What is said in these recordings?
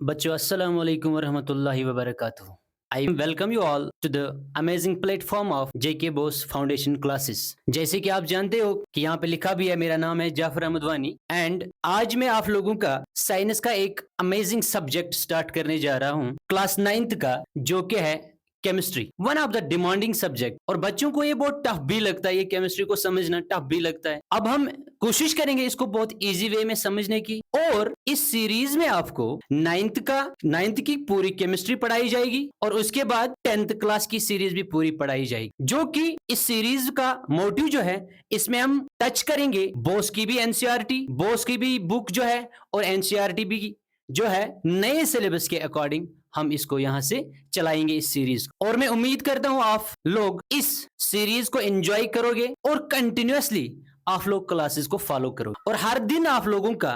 बच्चों अस्सलाम वालेकुम वरहमतुल्लाहि वबरकातुहू। I welcome you all to the amazing platform of JK Bose Foundation classes। जैसे कि आप जानते हो कि यहाँ पे लिखा भी है, मेरा नाम है जाफर अहमद वानी एंड आज मैं आप लोगों का साइंस का एक अमेजिंग सब्जेक्ट स्टार्ट करने जा रहा हूँ, क्लास 9th का, जो कि है chemistry, one of the demanding subject. और बच्चों को ये बहुत टफ भी लगता है, ये केमिस्ट्री को समझना टफ भी लगता है। अब हम कोशिश करेंगे इसको बहुत इजी वे में समझने की, और इस सीरीज में आपको नाइन्थ की पूरी केमिस्ट्री पढ़ाई जाएगी और उसके बाद 10th क्लास की सीरीज भी पूरी पढ़ाई जाएगी। जो कि इस सीरीज का मोटिव जो है, इसमें हम टच करेंगे बोस की भी एनसीईआरटी, बोस की भी बुक जो है, और एनसीईआरटी भी जो है नए सिलेबस के अकॉर्डिंग हम इसको यहां से चलाएंगे इस सीरीज को। और मैं उम्मीद करता हूं आप लोग इस सीरीज को एंजॉय करोगे और कंटिन्यूअसली आप लोग क्लासेस को फॉलो करोगे। और हर दिन आप लोगों का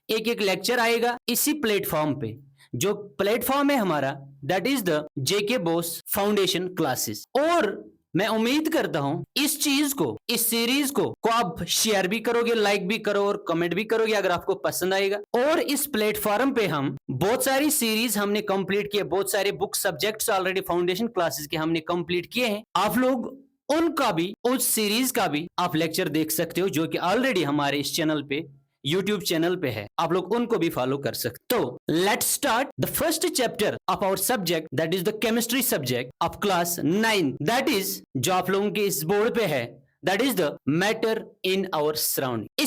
एक एक लेक्चर आएगा इसी प्लेटफॉर्म पे। जो प्लेटफॉर्म है हमारा, that is the JK Bose foundation classes. और मैं उम्मीद करता हूं इस चीज को, इस सीरीज को आप शेयर भी करोगे, लाइक भी करो और कमेंट भी करोगे अगर आपको पसंद आएगा। और इस प्लेटफॉर्म पे हम बहुत सारी सीरीज हमने कंप्लीट किए, बहुत सारे book subjects already foundation classes के हमने कंप्लीट किए हैं। आप लोग उनका भी, उस सीरीज का भी आप लेक्चर देख सकते हो, जो कि ऑलरेडी हमारे इस चैनल पे, यूट्यूब चैनल पे है। आप लोग उनको भी फॉलो कर सकते। तो let's start the first chapter of our subject, that is the chemistry subject of class 9, that is, जो आप लोगों के इस बोर्ड पे है, that is the matter in our surrounding.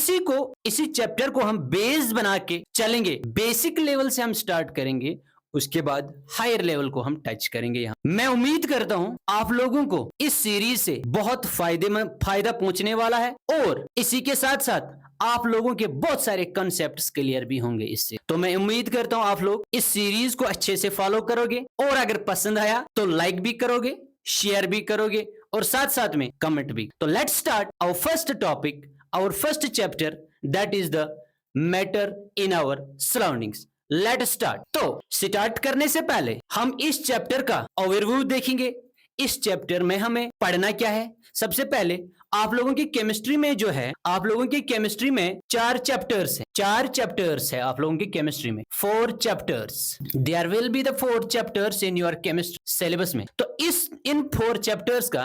इसी चैप्टर को हम बेस बना के चलेंगे। बेसिक लेवल से हम स्टार्ट करेंगे, उसके बाद हायर लेवल को हम टच करेंगे। यहाँ मैं उम्मीद करता हूं आप लोगों को इस सीरीज से बहुत फायदा पहुंचने वाला है, और इसी के साथ साथ आप लोगों के बहुत सारे कॉन्सेप्ट्स क्लियर भी होंगे इससे। तो मैं उम्मीद करता हूं आप लोग इस सीरीज को अच्छे से फॉलो करोगे, और अगर पसंद आया तो लाइक भी करोगे, शेयर भी करोगे, और साथ साथ में कमेंट भी। तो let's start our first topic, our first chapter, that is the matter in our surroundings. Let start. तो स्टार्ट करने से पहले हम इस चैप्टर का ओवरव्यू देखेंगे। इस चैप्टर में हमें पढ़ना क्या है। सबसे पहले आप लोगों की केमिस्ट्री में जो है, आप लोगों की केमिस्ट्री में 4 चैप्टर्स है। 4 चैप्टर्स है आप लोगों की केमिस्ट्री में, 4 chapters. There will be the 4 chapters in your chemistry syllabus में। तो इन 4 चैप्टर्स का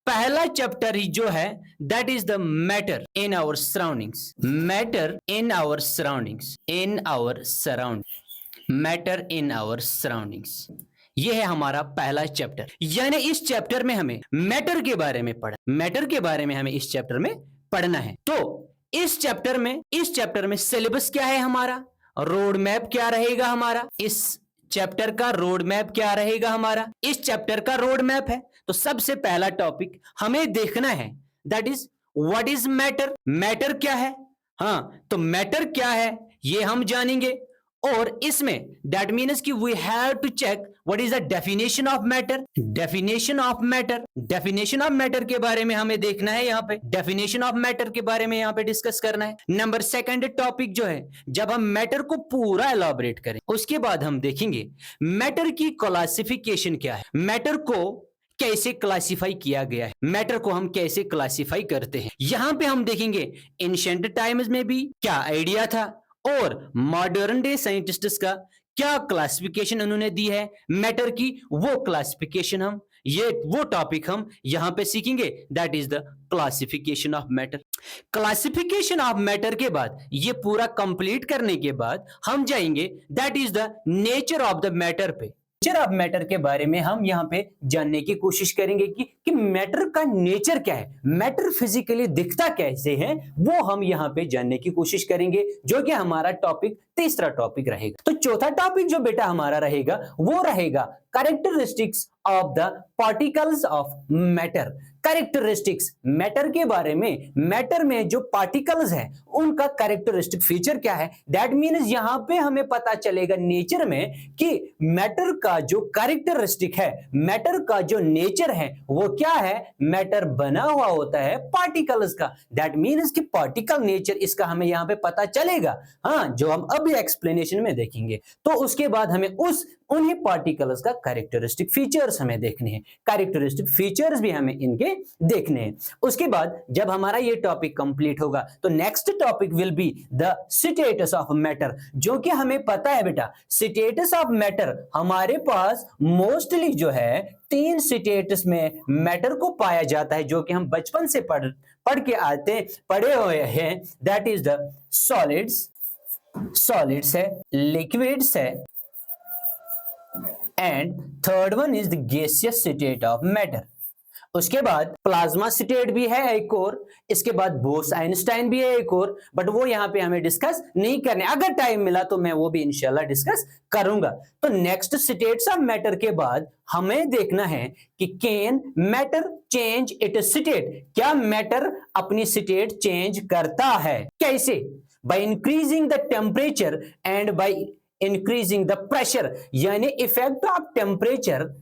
पहला चैप्टर ही जो है, that is the matter in our surroundings. Matter in our surroundings, in our surrounding, matter in our surroundings, ये है हमारा पहला चैप्टर। यानी इस चैप्टर में हमें मैटर के बारे में मैटर के बारे में हमें इस चैप्टर में पढ़ना है। तो इस चैप्टर में सिलेबस क्या है हमारा, रोड मैप क्या रहेगा हमारा, इस चैप्टर का रोड मैप क्या रहेगा हमारा, इस चैप्टर का रोड मैप है। तो सबसे पहला टॉपिक हमें देखना है, that is what is matter. Matter क्या है, हाँ, तो मैटर क्या है ये हम जानेंगे। और इसमें दैट मीन्स कि we have to check what is the definition of matter. Definition of matter के बारे में हमें देखना है। यहाँ पे डेफिनेशन ऑफ मैटर के बारे में यहाँ पे डिस्कस करना है। नंबर सेकंड टॉपिक जो है, जब हम मैटर को पूरा एलॉबरेट करें, उसके बाद हम देखेंगे मैटर की क्लासिफिकेशन क्या है, मैटर को कैसे क्लासिफाई किया गया है, मैटर को हम कैसे क्लासिफाई करते हैं। यहां पे हम देखेंगे एंशिएंट टाइम्स में भी क्या आइडिया था, और मॉडर्न डे साइंटिस्ट्स का क्या क्लासिफिकेशन उन्होंने दी है मैटर की, वो क्लासिफिकेशन वो टॉपिक हम यहां पे सीखेंगे, that is the classification of matter. Classification of matter के बाद, ये पूरा कंप्लीट करने के बाद हम जाएंगे that is the nature of the matter पे। नेचर ऑफ मैटर के बारे में हम यहाँ पे जानने की कोशिश करेंगे कि मैटर का नेचर क्या है, मैटर फिजिकली दिखता कैसे है, वो हम यहाँ पे जानने की कोशिश करेंगे, जो कि हमारा टॉपिक तीसरा टॉपिक रहेगा। तो चौथा टॉपिक जो बेटा हमारा रहेगा, वो रहेगा characteristics of the particles of matter. Characteristics matter के बारे में, मैटर में जो पार्टिकल्स है उनका कैरेक्टरिस्टिक फीचर क्या है, दैट मीन्स यहां पे हमें पता चलेगा नेचर में कि मैटर का जो कैरेक्टरिस्टिक है, मैटर का जो नेचर है वो क्या है। मैटर बना हुआ होता है पार्टिकल्स का, दैट मीन्स कि पार्टिकल नेचर इसका हमें यहां पे पता चलेगा, हाँ, जो हम अभी एक्सप्लेनेशन में देखेंगे। तो उसके बाद हमें उस उन्हीं पार्टिकल्स का कैरेक्टरिस्टिक फीचर्स हमें देखने हैं, कैरेक्टरिस्टिक फीचर्स भी हमें इनके देखने हैं। उसके बाद जब हमारा ये टॉपिक कंप्लीट होगा तो next topic will be the status of matter, जो कि हमें पता है बेटा स्टेटस ऑफ मैटर हमारे पास मोस्टली जो है 3 स्टेटस में मैटर को पाया जाता है, जो कि हम बचपन से पढ़ के पढ़े हुए हैं। दैट इज द सॉलिड्स है, लिक्विड्स है, and third one is the gaseous state of matter. उसके बाद प्लाज्मा स्टेट भी है एक और, इसके बाद बोस आइंस्टाइन भी है एक और, बट वो यहाँ पे हमें डिस्कस नहीं करने, अगर टाइम मिला तो मैं वो भी इंशाल्लाह डिस्कस करूंगा। तो नेक्स्ट स्टेट्स ऑफ मैटर के बाद हमें देखना है कि can matter change its state, क्या मैटर अपनी स्टेट चेंज करता है, कैसे? By increasing the temperature and by increasing the pressure, यानी effect of temperature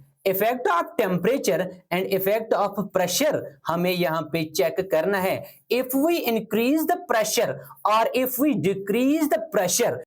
and effect of pressure हमें यहां पे चेक करना है। If we increase the pressure और if we decrease the pressure,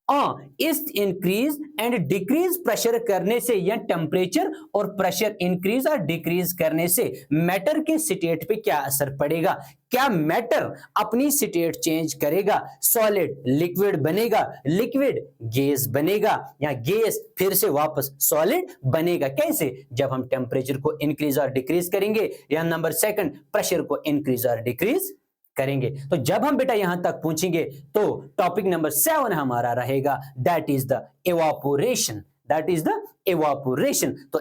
इस इंक्रीज एंड डिक्रीज प्रेशर करने से या टेम्परेचर और प्रेशर इंक्रीज और डिक्रीज करने से मैटर के स्टेट पे क्या असर पड़ेगा, क्या मैटर अपनी स्टेट चेंज करेगा, सॉलिड लिक्विड बनेगा, लिक्विड गैस बनेगा, या गैस फिर से वापस सॉलिड बनेगा, कैसे? जब हम टेम्परेचर को इंक्रीज और डिक्रीज करेंगे, या नंबर सेकंड प्रेशर को इंक्रीज और डिक्रीज करेंगे। तो जब हम बेटा यहां तक पहुंचेंगे तो टॉपिक नंबर 7 हमारा रहेगा, दैट इज द इवापोरेशन। तो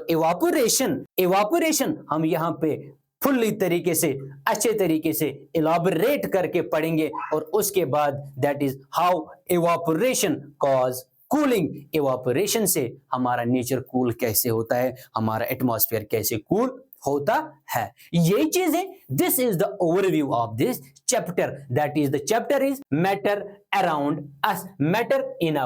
इवापोरेशन हम यहां पे फुल्ली तरीके से, अच्छे तरीके से इलाबोरेट करके पढ़ेंगे, और उसके बाद that is how evaporation cause cooling. Evaporation से हमारा नेचर कूल कैसे होता है, हमारा एटमॉस्फेयर कैसे कूल होता है, ये चीजें, this is the overview of this chapter, that is the chapter is matter around us, matter in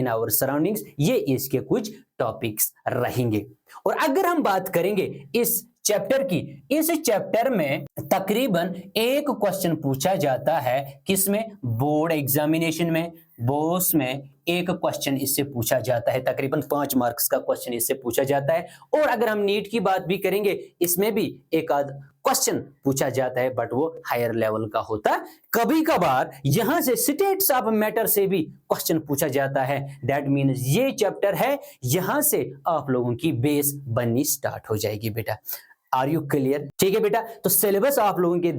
our surroundings, ये इसके कुछ टॉपिक्स रहेंगे। और अगर हम बात करेंगे इस चैप्टर की, इस चैप्टर में तकरीबन एक क्वेश्चन पूछा जाता है, किसमें? बोर्ड एग्जामिनेशन में, बोस में एक क्वेश्चन इससे पूछा जाता है, तकरीबन 5 मार्क्स का क्वेश्चन इससे पूछा जाता है। और अगर हम नीट की बात भी करेंगे, इसमें भी एक आध क्वेश्चन पूछा जाता है, बट वो हायर लेवल का होता है। कभी कभार यहां से स्टेट्स ऑफ मैटर से भी क्वेश्चन पूछा जाता है। दैट मीन्स ये चैप्टर है, यहां से आप लोगों की बेस बननी स्टार्ट हो जाएगी बेटा। Are you clear? ठीक है बेटा, तो सिलेबस आप लोगों के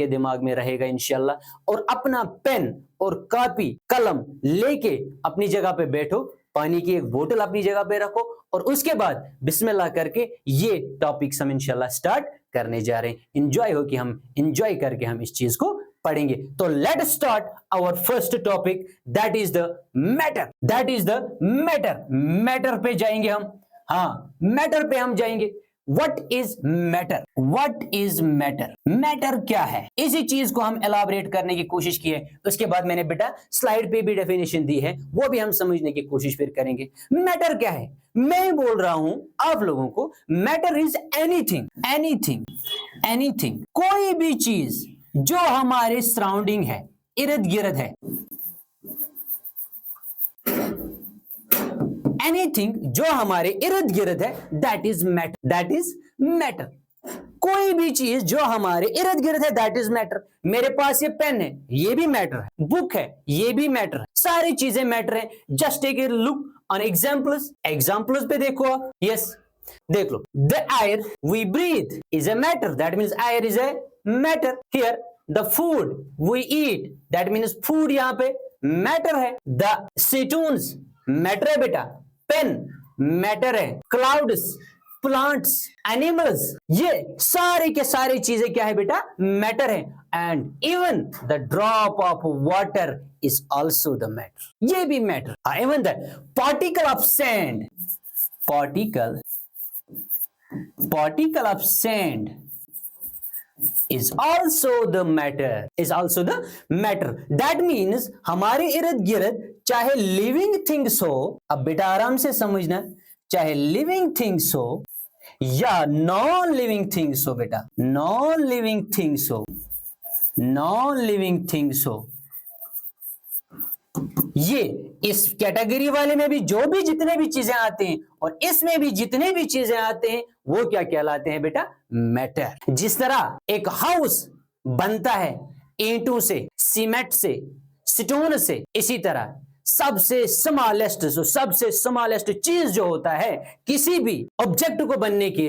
दिमाग में रहेगा इंशाल्लाह। और अपना पेन और कॉपी कलम लेके अपनी जगह पे बैठो, पानी की एक बोतल अपनी जगह पे रखो, और उसके बाद बिस्मिल्लाह करके ये टॉपिक्स हम इंशाल्लाह स्टार्ट करने जा रहे हैं। एंजॉय करके हम इस चीज को पढ़ेंगे। तो let start our first topic, that is the matter पे जाएंगे हम। हाँ, मैटर पे हम जाएंगे। What is matter? मैटर क्या है, इसी चीज को हम एलाबोरेट करने की कोशिश की है। उसके बाद मैंने बेटा स्लाइड पे भी डेफिनेशन दी है, वो भी हम समझने की कोशिश फिर करेंगे। मैटर क्या है? मैं बोल रहा हूं आप लोगों को, मैटर इज एनीथिंग, कोई भी चीज जो हमारे सराउंडिंग है, इर्द गिर्द है, एनीथिंग जो हमारे इर्द गिर्द है, दैट इज मैटर। कोई भी चीज जो हमारे इर्द गिर्द है, दैट इज मैटर। मेरे पास ये पेन है, ये भी मैटर है, बुक है, ये भी मैटर है, सारी चीजें मैटर है। Just take a look on examples पे देखो आप। यस, देख लो, the air we breathe is a matter, that means air is a matter. Here the food we eat, that means food यहाँ पे मैटर है। द स्टोन्स मैटर है बेटा, पेन मैटर है, क्लाउड्स, प्लांट्स, एनिमल्स, ये सारे के सारे चीजें क्या है बेटा? मैटर है। And even the drop of water is also the matter, ये भी matter. Even the particle of sand is also the matter. That means हमारे इर्द गिर्द चाहे लिविंग थिंग्स हो, अब बेटा आराम से समझना, चाहे लिविंग थिंग्स हो या नॉन लिविंग थिंग्स हो बेटा, नॉन लिविंग थिंग्स हो, ये इस कैटेगरी वाले में भी जो भी जितने भी चीजें आते हैं और इसमें भी जितने भी चीजें आते हैं वो क्या कहलाते हैं बेटा? मैटर। जिस तरह एक हाउस बनता है ईंटों से, सीमेंट से, स्टोन से, इसी तरह सबसे स्मॉलेस्ट चीज जो होता है किसी भी ऑब्जेक्ट को बनने के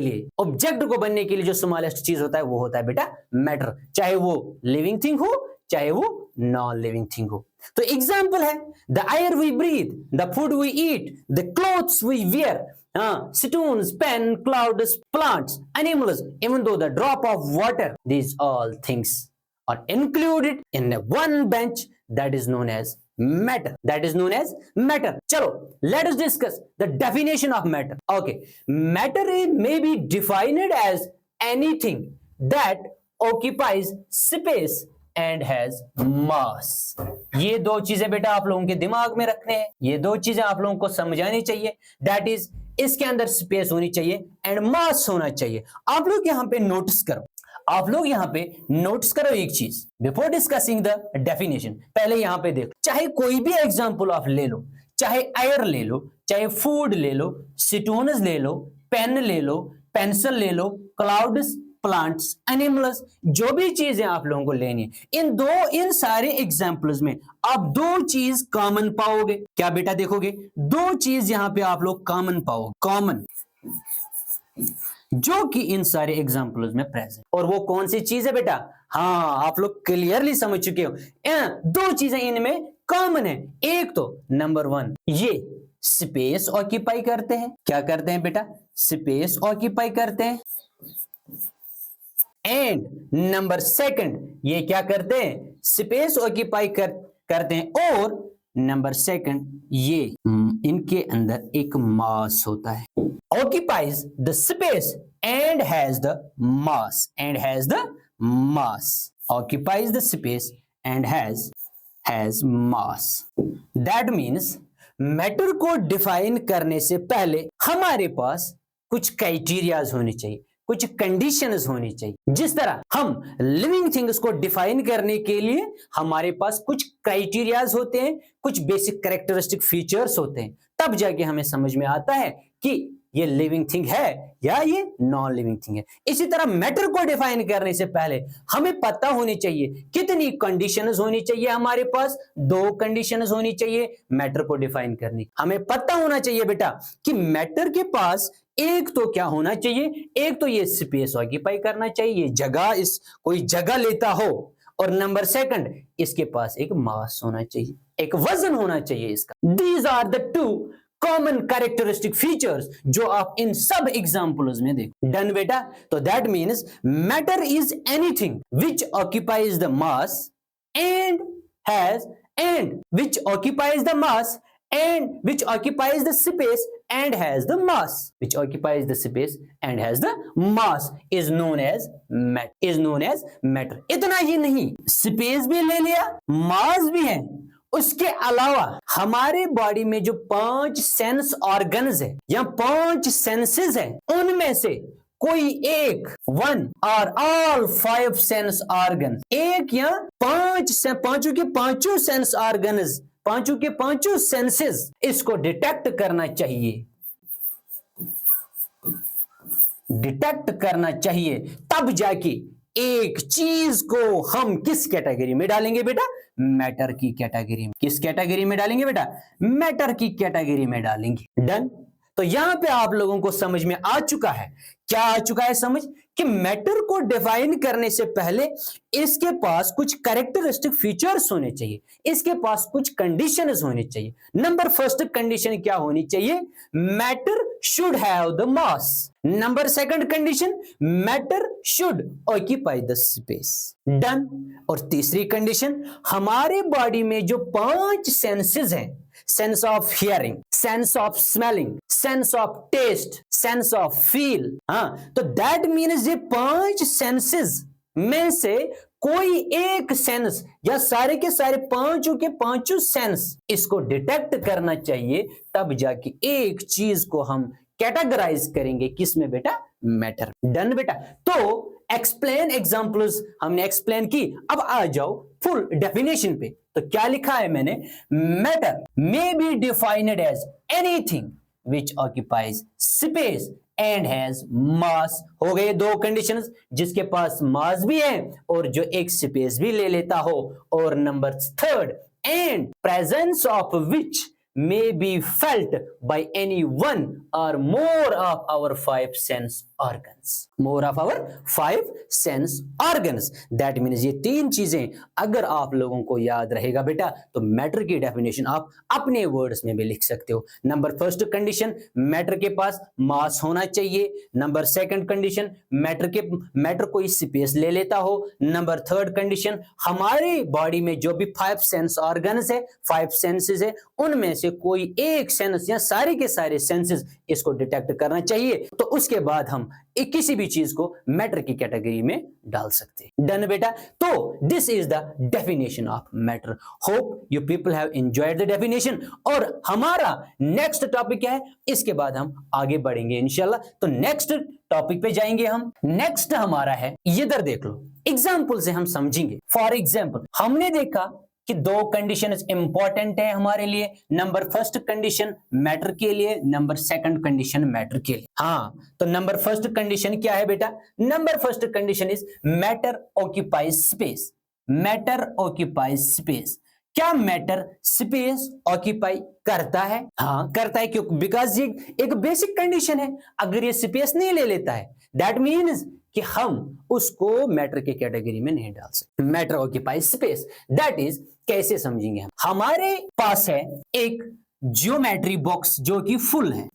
लिए जो स्मॉलेस्ट चीज होता है वो होता है बेटा मैटर, चाहे वो लिविंग थिंग हो चाहे वो नॉन लिविंग थिंग हो। तो एग्जाम्पल है the air we breathe, the food we eat, the clothes we wear, stones, pen, clouds, plants, animals, even though the drop of water, these all things are included in one bench that is known as matter. Chalo, let us discuss the definition of matter. Okay, matter may be defined as anything that occupies space and has mass. ये दो चीजें बेटा आप लोगों के दिमाग में रखने हैं, ये दो चीजें आप लोगों को समझानी चाहिए। दैट इज इसके अंदर स्पेस होनी चाहिए एंड मास होना चाहिए। आप लोग यहाँ पे नोटिस करो एक चीज बिफोर डिस्कसिंग द डेफिनेशन। पहले यहाँ पे देखो, चाहे कोई भी एग्जांपल आप ले लो, चाहे एयर ले लो, चाहे फूड ले लो, स्टोन्स ले लो, पेन ले लो, पेंसिल ले लो, क्लाउड्स, प्लांट्स, एनिमल्स, जो भी चीजें आप लोगों को लेनी है, इन सारे एग्जाम्पल्स में आप दो चीज कॉमन पाओगे। क्या बेटा देखोगे? दो चीज यहां पे आप लोग कॉमन पाओगे, कॉमन, जो कि इन सारे एग्जाम्पल्स में प्रेजेंट। और वो कौन सी चीज है बेटा? हाँ, आप लोग क्लियरली समझ चुके हो, दो चीजें इनमें कॉमन है। एक तो नंबर 1 ये स्पेस ऑक्यूपाई करते हैं। क्या करते हैं बेटा? स्पेस ऑक्यूपाई करते हैं। एंड नंबर 2 ये क्या करते हैं? स्पेस ऑक्यूपाई करते हैं। और नंबर 2 ये इनके अंदर एक मास होता है। occupies the space and has the mass, occupies the space and has mass. That means matter को डिफाइन करने से पहले हमारे पास कुछ क्राइटेरियाज होने चाहिए, कुछ कंडीशंस होनी चाहिए। जिस तरह हम लिविंग थिंग्स को डिफाइन करने के लिए हमारे पास कुछ क्राइटेरियाज होते हैं, कुछ बेसिक कैरेक्टरिस्टिक फीचर्स होते हैं, तब जाके हमें समझ में आता है कि ये लिविंग थिंग है या ये नॉन लिविंग थिंग है। इसी तरह मैटर को डिफाइन करने से पहले हमें पता होनी चाहिए कितनी कंडीशंस होनी चाहिए। हमारे पास 2 कंडीशंस होनी चाहिए मैटर को डिफाइन करने की। हमें पता होना चाहिए बेटा कि मैटर के पास एक तो क्या होना चाहिए, एक तो ये स्पेस ऑक्यूपाई करना चाहिए, ये जगह, इस कोई जगह लेता हो, और नंबर 2 इसके पास एक मास होना चाहिए, एक वजन होना चाहिए इसका। These are the 2 common characteristic features जो आप इन सब एग्जांपल्स में देखो। डन बेटा? तो that means matter is anything which occupies the mass and which occupies the mass and which occupies the space and has the mass, which occupies the space and has the mass is known as matter. इतना ही नहीं, space भी ले लिया, मास भी है, उसके अलावा हमारे बॉडी में जो 5 सेंस ऑर्गन्स है या 5 सेंसेस है, उनमें से कोई एक, 1 और ऑल 5 सेंस ऑर्गन, एक या 5 के 5 सेंस ऑर्गन्स, 5 के 5 सेंसेस इसको डिटेक्ट करना चाहिए, तब जाके एक चीज को हम किस कैटेगरी में डालेंगे बेटा? मैटर की कैटेगरी में। किस कैटेगरी में डालेंगे बेटा? मैटर की कैटेगरी में डालेंगे। डन? तो यहां पे आप लोगों को समझ में आ चुका है, क्या आ चुका है समझ, कि मैटर को डिफाइन करने से पहले इसके पास कुछ कैरेक्टरिस्टिक फीचर्स होने चाहिए, इसके पास कुछ कंडीशंस होनी चाहिए। नंबर 1 कंडीशन क्या होनी चाहिए? Matter should have the mass. Number 2 condition, matter should occupy the space. Done? और तीसरी कंडीशन, हमारे बॉडी में जो 5 सेंसेस हैं, sense of hearing, sense of smelling, sense of taste, sense of feel, हाँ, तो दैट मीन्स ये 5 सेंसेस में से कोई एक सेंस या सारे के सारे 5 के 5 सेंस इसको डिटेक्ट करना चाहिए, तब जाके एक चीज को हम कैटेगराइज करेंगे, किसमें बेटा? मैटर। डन बेटा? तो एक्सप्लेन एग्जांपल्स हमने एक्सप्लेन की, अब आ जाओ फुल डेफिनेशन पे। तो क्या लिखा है मैंने, matter may be defined as anything which occupies space and has mass. हो गए दो कंडीशंस, जिसके पास मास भी है और जो एक स्पेस भी ले लेता हो। और number third, and presence of which may be felt by any one or more of our five sense organs. More of our five sense organs. That means ये तीन चीजें अगर आप लोगों को याद रहेगा बेटा, तो मैटर की डेफिनेशन आप अपने वर्ड्स में भी लिख सकते हो। नंबर फर्स्ट कंडीशन, मैटर के पास मास होना चाहिए। नंबर सेकंड कंडीशन, मैटर कोई स्पेस ले लेता हो। नंबर थर्ड कंडीशन, हमारी बॉडी में जो भी फाइव सेंस ऑर्गन्स है, फाइव सेंसेस है, उनमें से कोई एक सेंस या सारे के सारे सेंसेस इसको डिटेक्ट करना चाहिए। तो उसके बाद हम किसी भी चीज को मैटर की कैटेगरी में डाल सकते हैं। डन बेटा। तो this is the definition of matter. Hope you people have enjoyed the definition. और हमारा नेक्स्ट टॉपिक है, इसके बाद हम आगे बढ़ेंगे इंशाल्लाह। तो नेक्स्ट टॉपिक पे जाएंगे हम। नेक्स्ट हमारा है, इधर देख लो, एग्जाम्पल से हम समझेंगे। फॉर एग्जाम्पल हमने देखा कि दो कंडीशंस इंपॉर्टेंट है हमारे लिए। नंबर फर्स्ट कंडीशन मैटर के लिए, नंबर सेकंड कंडीशन मैटर के लिए। हाँ, तो नंबर फर्स्ट कंडीशन क्या है बेटा? Number first condition is matter occupies space. Matter occupies space. क्या मैटर स्पेस ऑक्यूपाई करता है? हाँ करता है। क्यों? बिकॉज ये एक बेसिक कंडीशन है। अगर ये स्पेस नहीं ले लेता है, दैट मीन्स कि हम उसको मैटर के कैटेगरी में नहीं डाल सकते। Matter occupies space, that is कैसे समझेंगे हम? हमारे पास है एक ज्योमेट्री बॉक्स जो कि फुल है।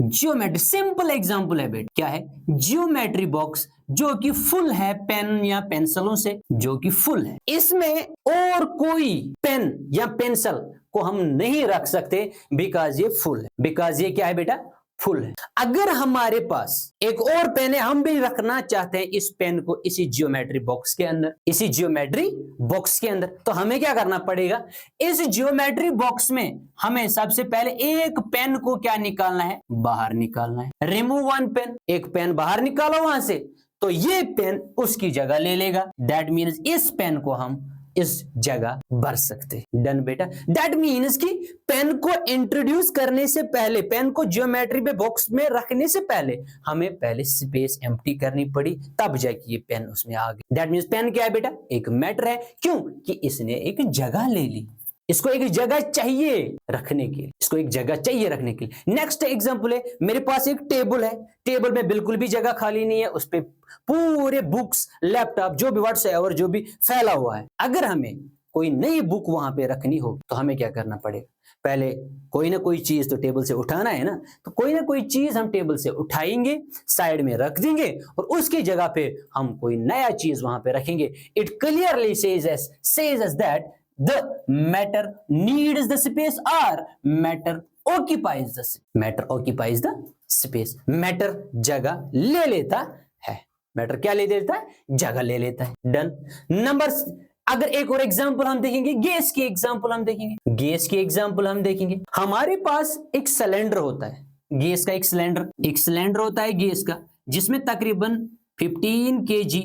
ज्योमेट्री सिंपल एग्जांपल है बेटा, क्या है? ज्योमेट्री बॉक्स जो कि फुल है पेन या पेंसिलों से, जो कि फुल है। इसमें और कोई पेन या पेंसिल को हम नहीं रख सकते बिकॉज ये फुल है। बिकॉज ये क्या है बेटा? फुल है। अगर हमारे पास एक और पेन है, हम भी रखना चाहते हैं इस पेन को इसी ज्योमेट्री बॉक्स के अंदर, इसी ज्योमेट्री बॉक्स के अंदर, तो हमें क्या करना पड़ेगा? इस ज्योमेट्री बॉक्स में हमें सबसे पहले एक पेन को क्या निकालना है? बाहर निकालना है। रिमूव वन पेन, एक पेन बाहर निकालो वहां से, तो ये पेन उसकी जगह ले लेगा। दैट मीन्स इस पेन को हम इस जगह भर सकते। डन बेटा। दैट मीन्स कि पेन को इंट्रोड्यूस करने से पहले, पेन को ज्योमेट्री पे बॉक्स में रखने से पहले हमें पहले स्पेस एम्प्टी करनी पड़ी, तब जाके ये पेन उसमें आ गई। दैट मीन्स पेन क्या है बेटा? एक मैटर है। क्यों? कि इसने एक जगह ले ली, इसको एक जगह चाहिए रखने के लिए, इसको एक जगह चाहिए रखने के लिए। नेक्स्ट एग्जांपल है, मेरे पास एक टेबल है, टेबल में बिल्कुल भी जगह खाली नहीं है, उस पे पूरे बुक्स, लैपटॉप, जो भी व्हाट्सएवर जो भी फैला हुआ है। अगर हमें कोई नई बुक वहां पे रखनी हो तो हमें क्या करना पड़ेगा? पहले कोई ना कोई चीज तो टेबल से उठाना है ना, तो कोई ना कोई चीज हम टेबल से उठाएंगे, साइड में रख देंगे और उसकी जगह पे हम कोई नया चीज वहां पे रखेंगे। It clearly says S that the matter needs the space or matter occupies the space. Matter occupies the space. Matter जगह ले लेता है। Matter क्या ले लेता है? जगह ले लेता है। डन। नंबर, अगर एक और एग्जांपल हम देखेंगे, गैस की एग्जांपल हम देखेंगे। गैस की एग्जांपल हम देखेंगे। हमारे पास एक सिलेंडर होता है, गैस का एक सिलेंडर होता है गैस का, जिसमें तकरीबन 15 kg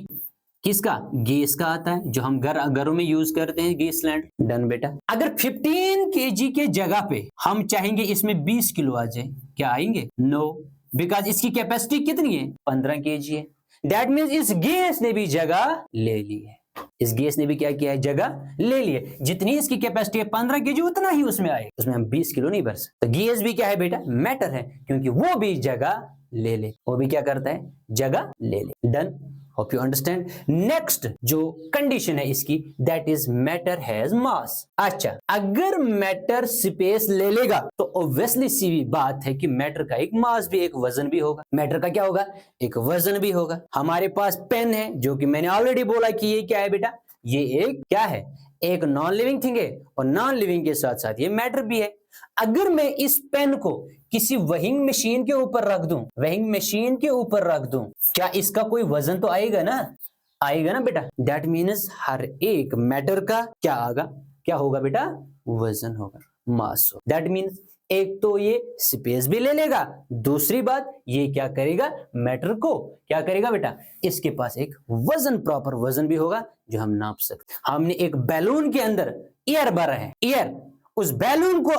किसका? गैस का आता है, जो हम घरों में यूज करते हैं, गैस सिलेंडर। डन बेटा। अगर 15 kg के जगह पे हम चाहेंगे इसमें 20 किलो आ जाए, क्या आएंगे? नो, बिकॉज इसकी कैपेसिटी कितनी है? 15 kg है। दैट मीन्स इस गैस ने भी जगह ले ली है। इस गैस ने भी क्या किया है? जगह ले ली है। जितनी इसकी कैपेसिटी है 15 kg, उतना ही उसमें आए, उसमें हम 20 किलो नहीं भर सकते। तो गैस भी क्या है बेटा? मैटर है, क्योंकि वो भी जगह ले ले, वो भी क्या करता है? जगह ले ले। Done. Hope you understand. Next जो कंडीशन है इसकी, दैट इज मैटर हैज मास। अच्छा, अगर मैटर स्पेस ले लेगा तो ऑब्वियसली सी बात है कि मैटर का एक मास भी, एक वजन भी होगा। मैटर का क्या होगा? एक वजन भी होगा। हमारे पास पेन है, जो कि मैंने ऑलरेडी बोला कि ये क्या है बेटा? ये एक क्या है? एक नॉन लिविंग थिंग है, और नॉन लिविंग के साथ साथ ये मैटर भी है। अगर मैं इस पेन को किसी वेइंग मशीन के ऊपर रख दूं, वेइंग मशीन के ऊपर रख दूं, क्या इसका कोई वजन तो आएगा ना? आएगा ना बेटा। दैट मीन्स हर एक मैटर का क्या आएगा? क्या होगा बेटा? वजन होगा, मास होगा। दैट मीन्स एक तो ये स्पेस भी ले लेगा, दूसरी बात ये क्या करेगा, मैटर को क्या करेगा बेटा, इसके पास एक वजन, प्रॉपर वजन भी होगा जो हम नाप सकते। हमने एक बैलून के अंदर एयर भरा है, एयर, उस बैलून को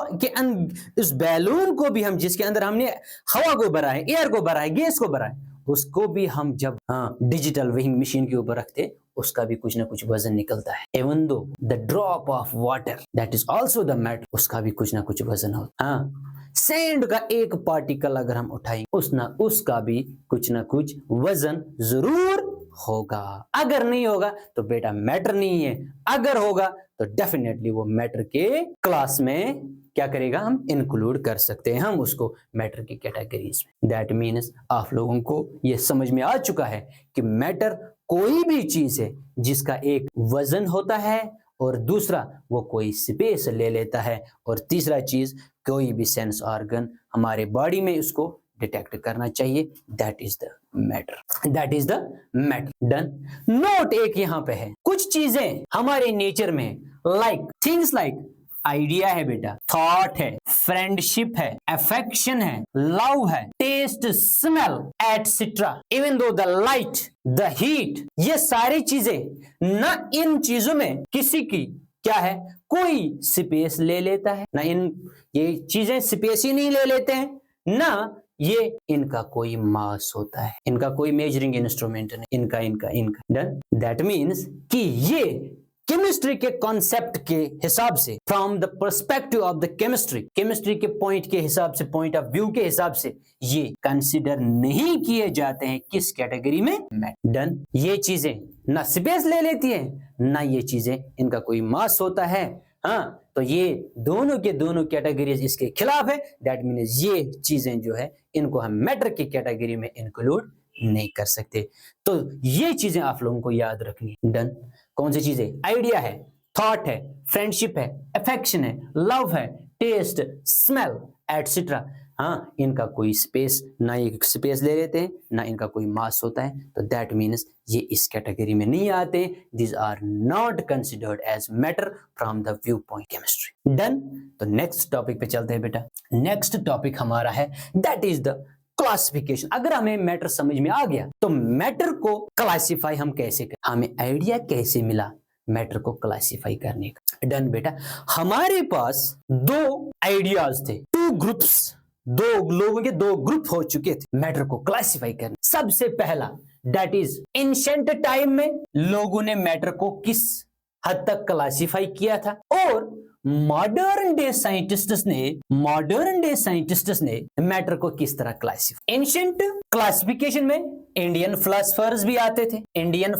उस बैलून को भी हम, जिसके अंदर हमने हवा को भरा है, एयर को भरा है, गैस को भरा है, उसको भी हम जब डिजिटल वेइंग मशीन के ऊपर रखते, उसका भी कुछ ना कुछ वजन निकलता है। Even though the drop of water that is also the matter, उसका भी कुछ ना कुछ वजन होता है। सैंड का एक पार्टिकल अगर हम उठाएंगे, उसका भी कुछ ना कुछ वजन जरूर होगा। अगर नहीं होगा तो बेटा मैटर नहीं है, अगर होगा तो डेफिनेटली वो मैटर के क्लास में क्या करेगा, हम इंक्लूड कर सकते हैं, हम उसको मैटर की कैटेगरीज में। दैट मीन्स आप लोगों को ये समझ में आ चुका है कि मैटर कोई भी चीज है जिसका एक वजन होता है और दूसरा वो कोई स्पेस ले लेता है, और तीसरा चीज कोई भी सेंस ऑर्गन हमारे बॉडी में उसको डिटेक्ट करना चाहिए। That is the matter, that is the matter. Done. Note एक यहां पे है, कुछ चीजें हमारे नेचर में लाइक थिंग्स लाइक आइडिया है बेटा, थॉट है, फ्रेंडशिप है, अफेक्शन है, लव है, taste, smell etcetera, even though the light, the heat, ये सारी चीजें ना, इन चीजों में किसी की क्या है, कोई स्पेस ले लेता है ना, ये चीजें स्पेस ही नहीं ले लेते हैं ना, ये इनका कोई मास होता है, इनका कोई मेजरिंग इंस्ट्रूमेंट नहीं, इनका डन। दैट मीन्स कि ये केमिस्ट्री के कॉन्सेप्ट के हिसाब से, from the perspective of the chemistry के पॉइंट के हिसाब से, पॉइंट ऑफ व्यू के हिसाब से ये कंसीडर नहीं किए जाते हैं किस कैटेगरी में, डन। ये चीजें ना स्पेस ले लेती हैं ना ये चीजें इनका कोई मास होता है, हाँ, तो ये दोनों के दोनों कैटेगरीज इसके खिलाफ है। दैट मीन्स ये चीजें जो है इनको हम मैटर की कैटेगरी में इंक्लूड नहीं कर सकते। तो ये चीजें आप लोगों को याद रखनी, डन। कौन सी चीजें, आइडिया है, थॉट है, फ्रेंडशिप है, अफेक्शन है, लव है, टेस्ट, स्मेल एटसेट्रा, हाँ, इनका कोई स्पेस ना, ये स्पेस ले लेते हैं ना इनका कोई मास होता है, तो दैट मीन्स ये इस कैटेगरी में नहीं आते, this are not considered as matter from the view point chemistry. Done. तो नेक्स्ट टॉपिक पे चलते हैं बेटा। नेक्स्ट टॉपिक हमारा है दैट इज द क्लासिफिकेशन। अगर हमें मैटर समझ में आ गया तो मैटर को क्लासिफाई हम कैसे करें, हमें आइडिया कैसे मिला मैटर को क्लासिफाई करने का। डन बेटा, हमारे पास दो आइडियाज थे, टू ग्रुप्स, दो लोगों के दो ग्रुप हो चुके थे मैटर को क्लासिफाई करने। सबसे पहला दैट इज एंशिएंट टाइम में लोगों ने मैटर को किस हद तक क्लासिफाई किया था, और मॉडर्न डे साइंटिस्ट्स ने मैटर को किस तरह क्लासिफाई। एंशिएंट क्लासिफिकेशन में इंडियन फिलोसोफर्स भी आते थे, इंडियन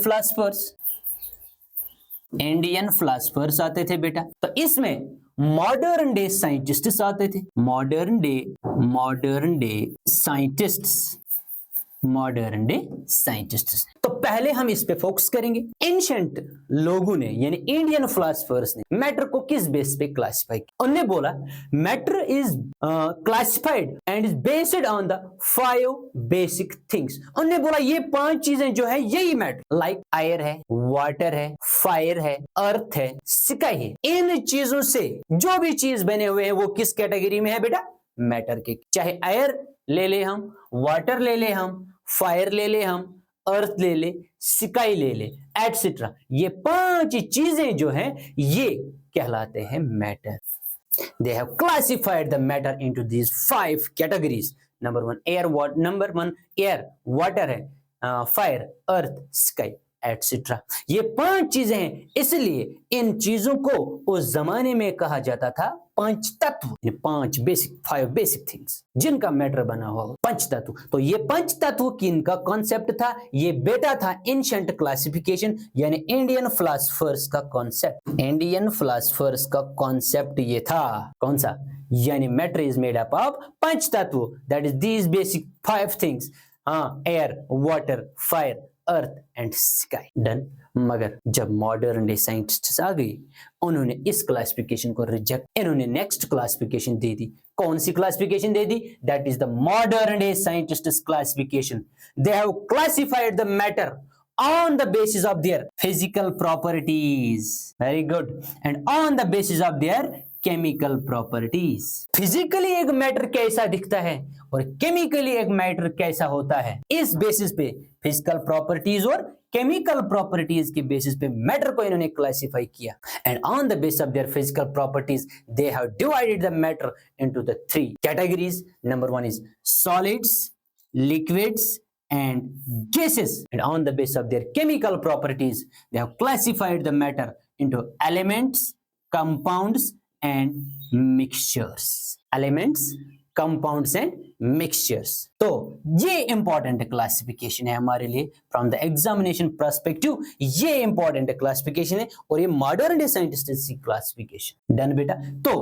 फिलोसोफर्स आते थे बेटा। तो इसमें मॉडर्न डे साइंटिस्ट्स आते थे, मॉडर्न डे साइंटिस्ट्स। तो पहले हम इस पे फोकस करेंगे। एंशिएंट लोगों ने यानी इंडियन फिलोसोफर्स ने मैटर को किस बेस पे क्लासिफाई किया। उन्होंने बोला matter is classified and is based on the 5 basic things. उन्होंने बोला ये 5 चीजें जो है यही मैटर, लाइक एयर है, वाटर है, फायर है, अर्थ है, स्काई है। इन चीजों से जो भी चीज बने हुए हैं वो किस कैटेगरी में है बेटा, मैटर के। चाहे एयर ले ले हम, वाटर ले ले हम, फायर ले ले हम, अर्थ ले ले, स्काई ले ले एटसेट्रा, ये 5 चीजें जो हैं ये कहलाते हैं matter. They have classified the matter into these 5 categories. Number 1 air, water है, fire, earth, sky, etc. ये 5 चीजें हैं, इसलिए इन चीजों को उस जमाने में कहा जाता था पंच तत्व, 5 बेसिक थिंग्स जिनका मैटर बना हुआ पंच तत्व। तो ये पंच तत्व किनका कॉन्सेप्ट था, ये बेटा था एंशिएंट क्लासिफिकेशन यानी इंडियन फिलोसोफर्स का कॉन्सेप्ट। इंडियन फिलोसोफर्स का कॉन्सेप्ट ये था, कौन सा, यानी matter is made up of panch tattva, that is these basic 5 things, air, water, fire, earth and sky. Done. मगर जब मॉडर्न डे साइंटिस्ट्स आ गई उन्होंने इस क्लासिफिकेशन को रिजेक्ट, इन्होंने नेक्स्ट क्लासिफिकेशन दे दी। कौन सी क्लासिफिकेशन दे दी, that is the modern day scientists classification. They have classified the matter on the basis of their physical properties, very good, and on the basis of their chemical properties. Physically एक matter कैसा दिखता है और chemically एक matter कैसा होता है, इस बेसिस पे फिजिकल प्रॉपर्टीज और केमिकल प्रॉपर्टीज के बेसिस पे मैटर को इन्होंने क्लासिफाई किया। And on the basis of their physical properties they have divided the matter into the three categories. Number one is solids, liquids and gases, and on the basis of their chemical properties they have classified the matter into elements, compounds and mixtures। elements, compounds and mixtures। तो ये important classification है हमारे लिए from the examination perspective. ये important classification है और ये modern day scientist की क्लासिफिकेशन। डन बेटा। तो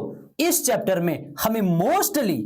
इस चैप्टर में हमें मोस्टली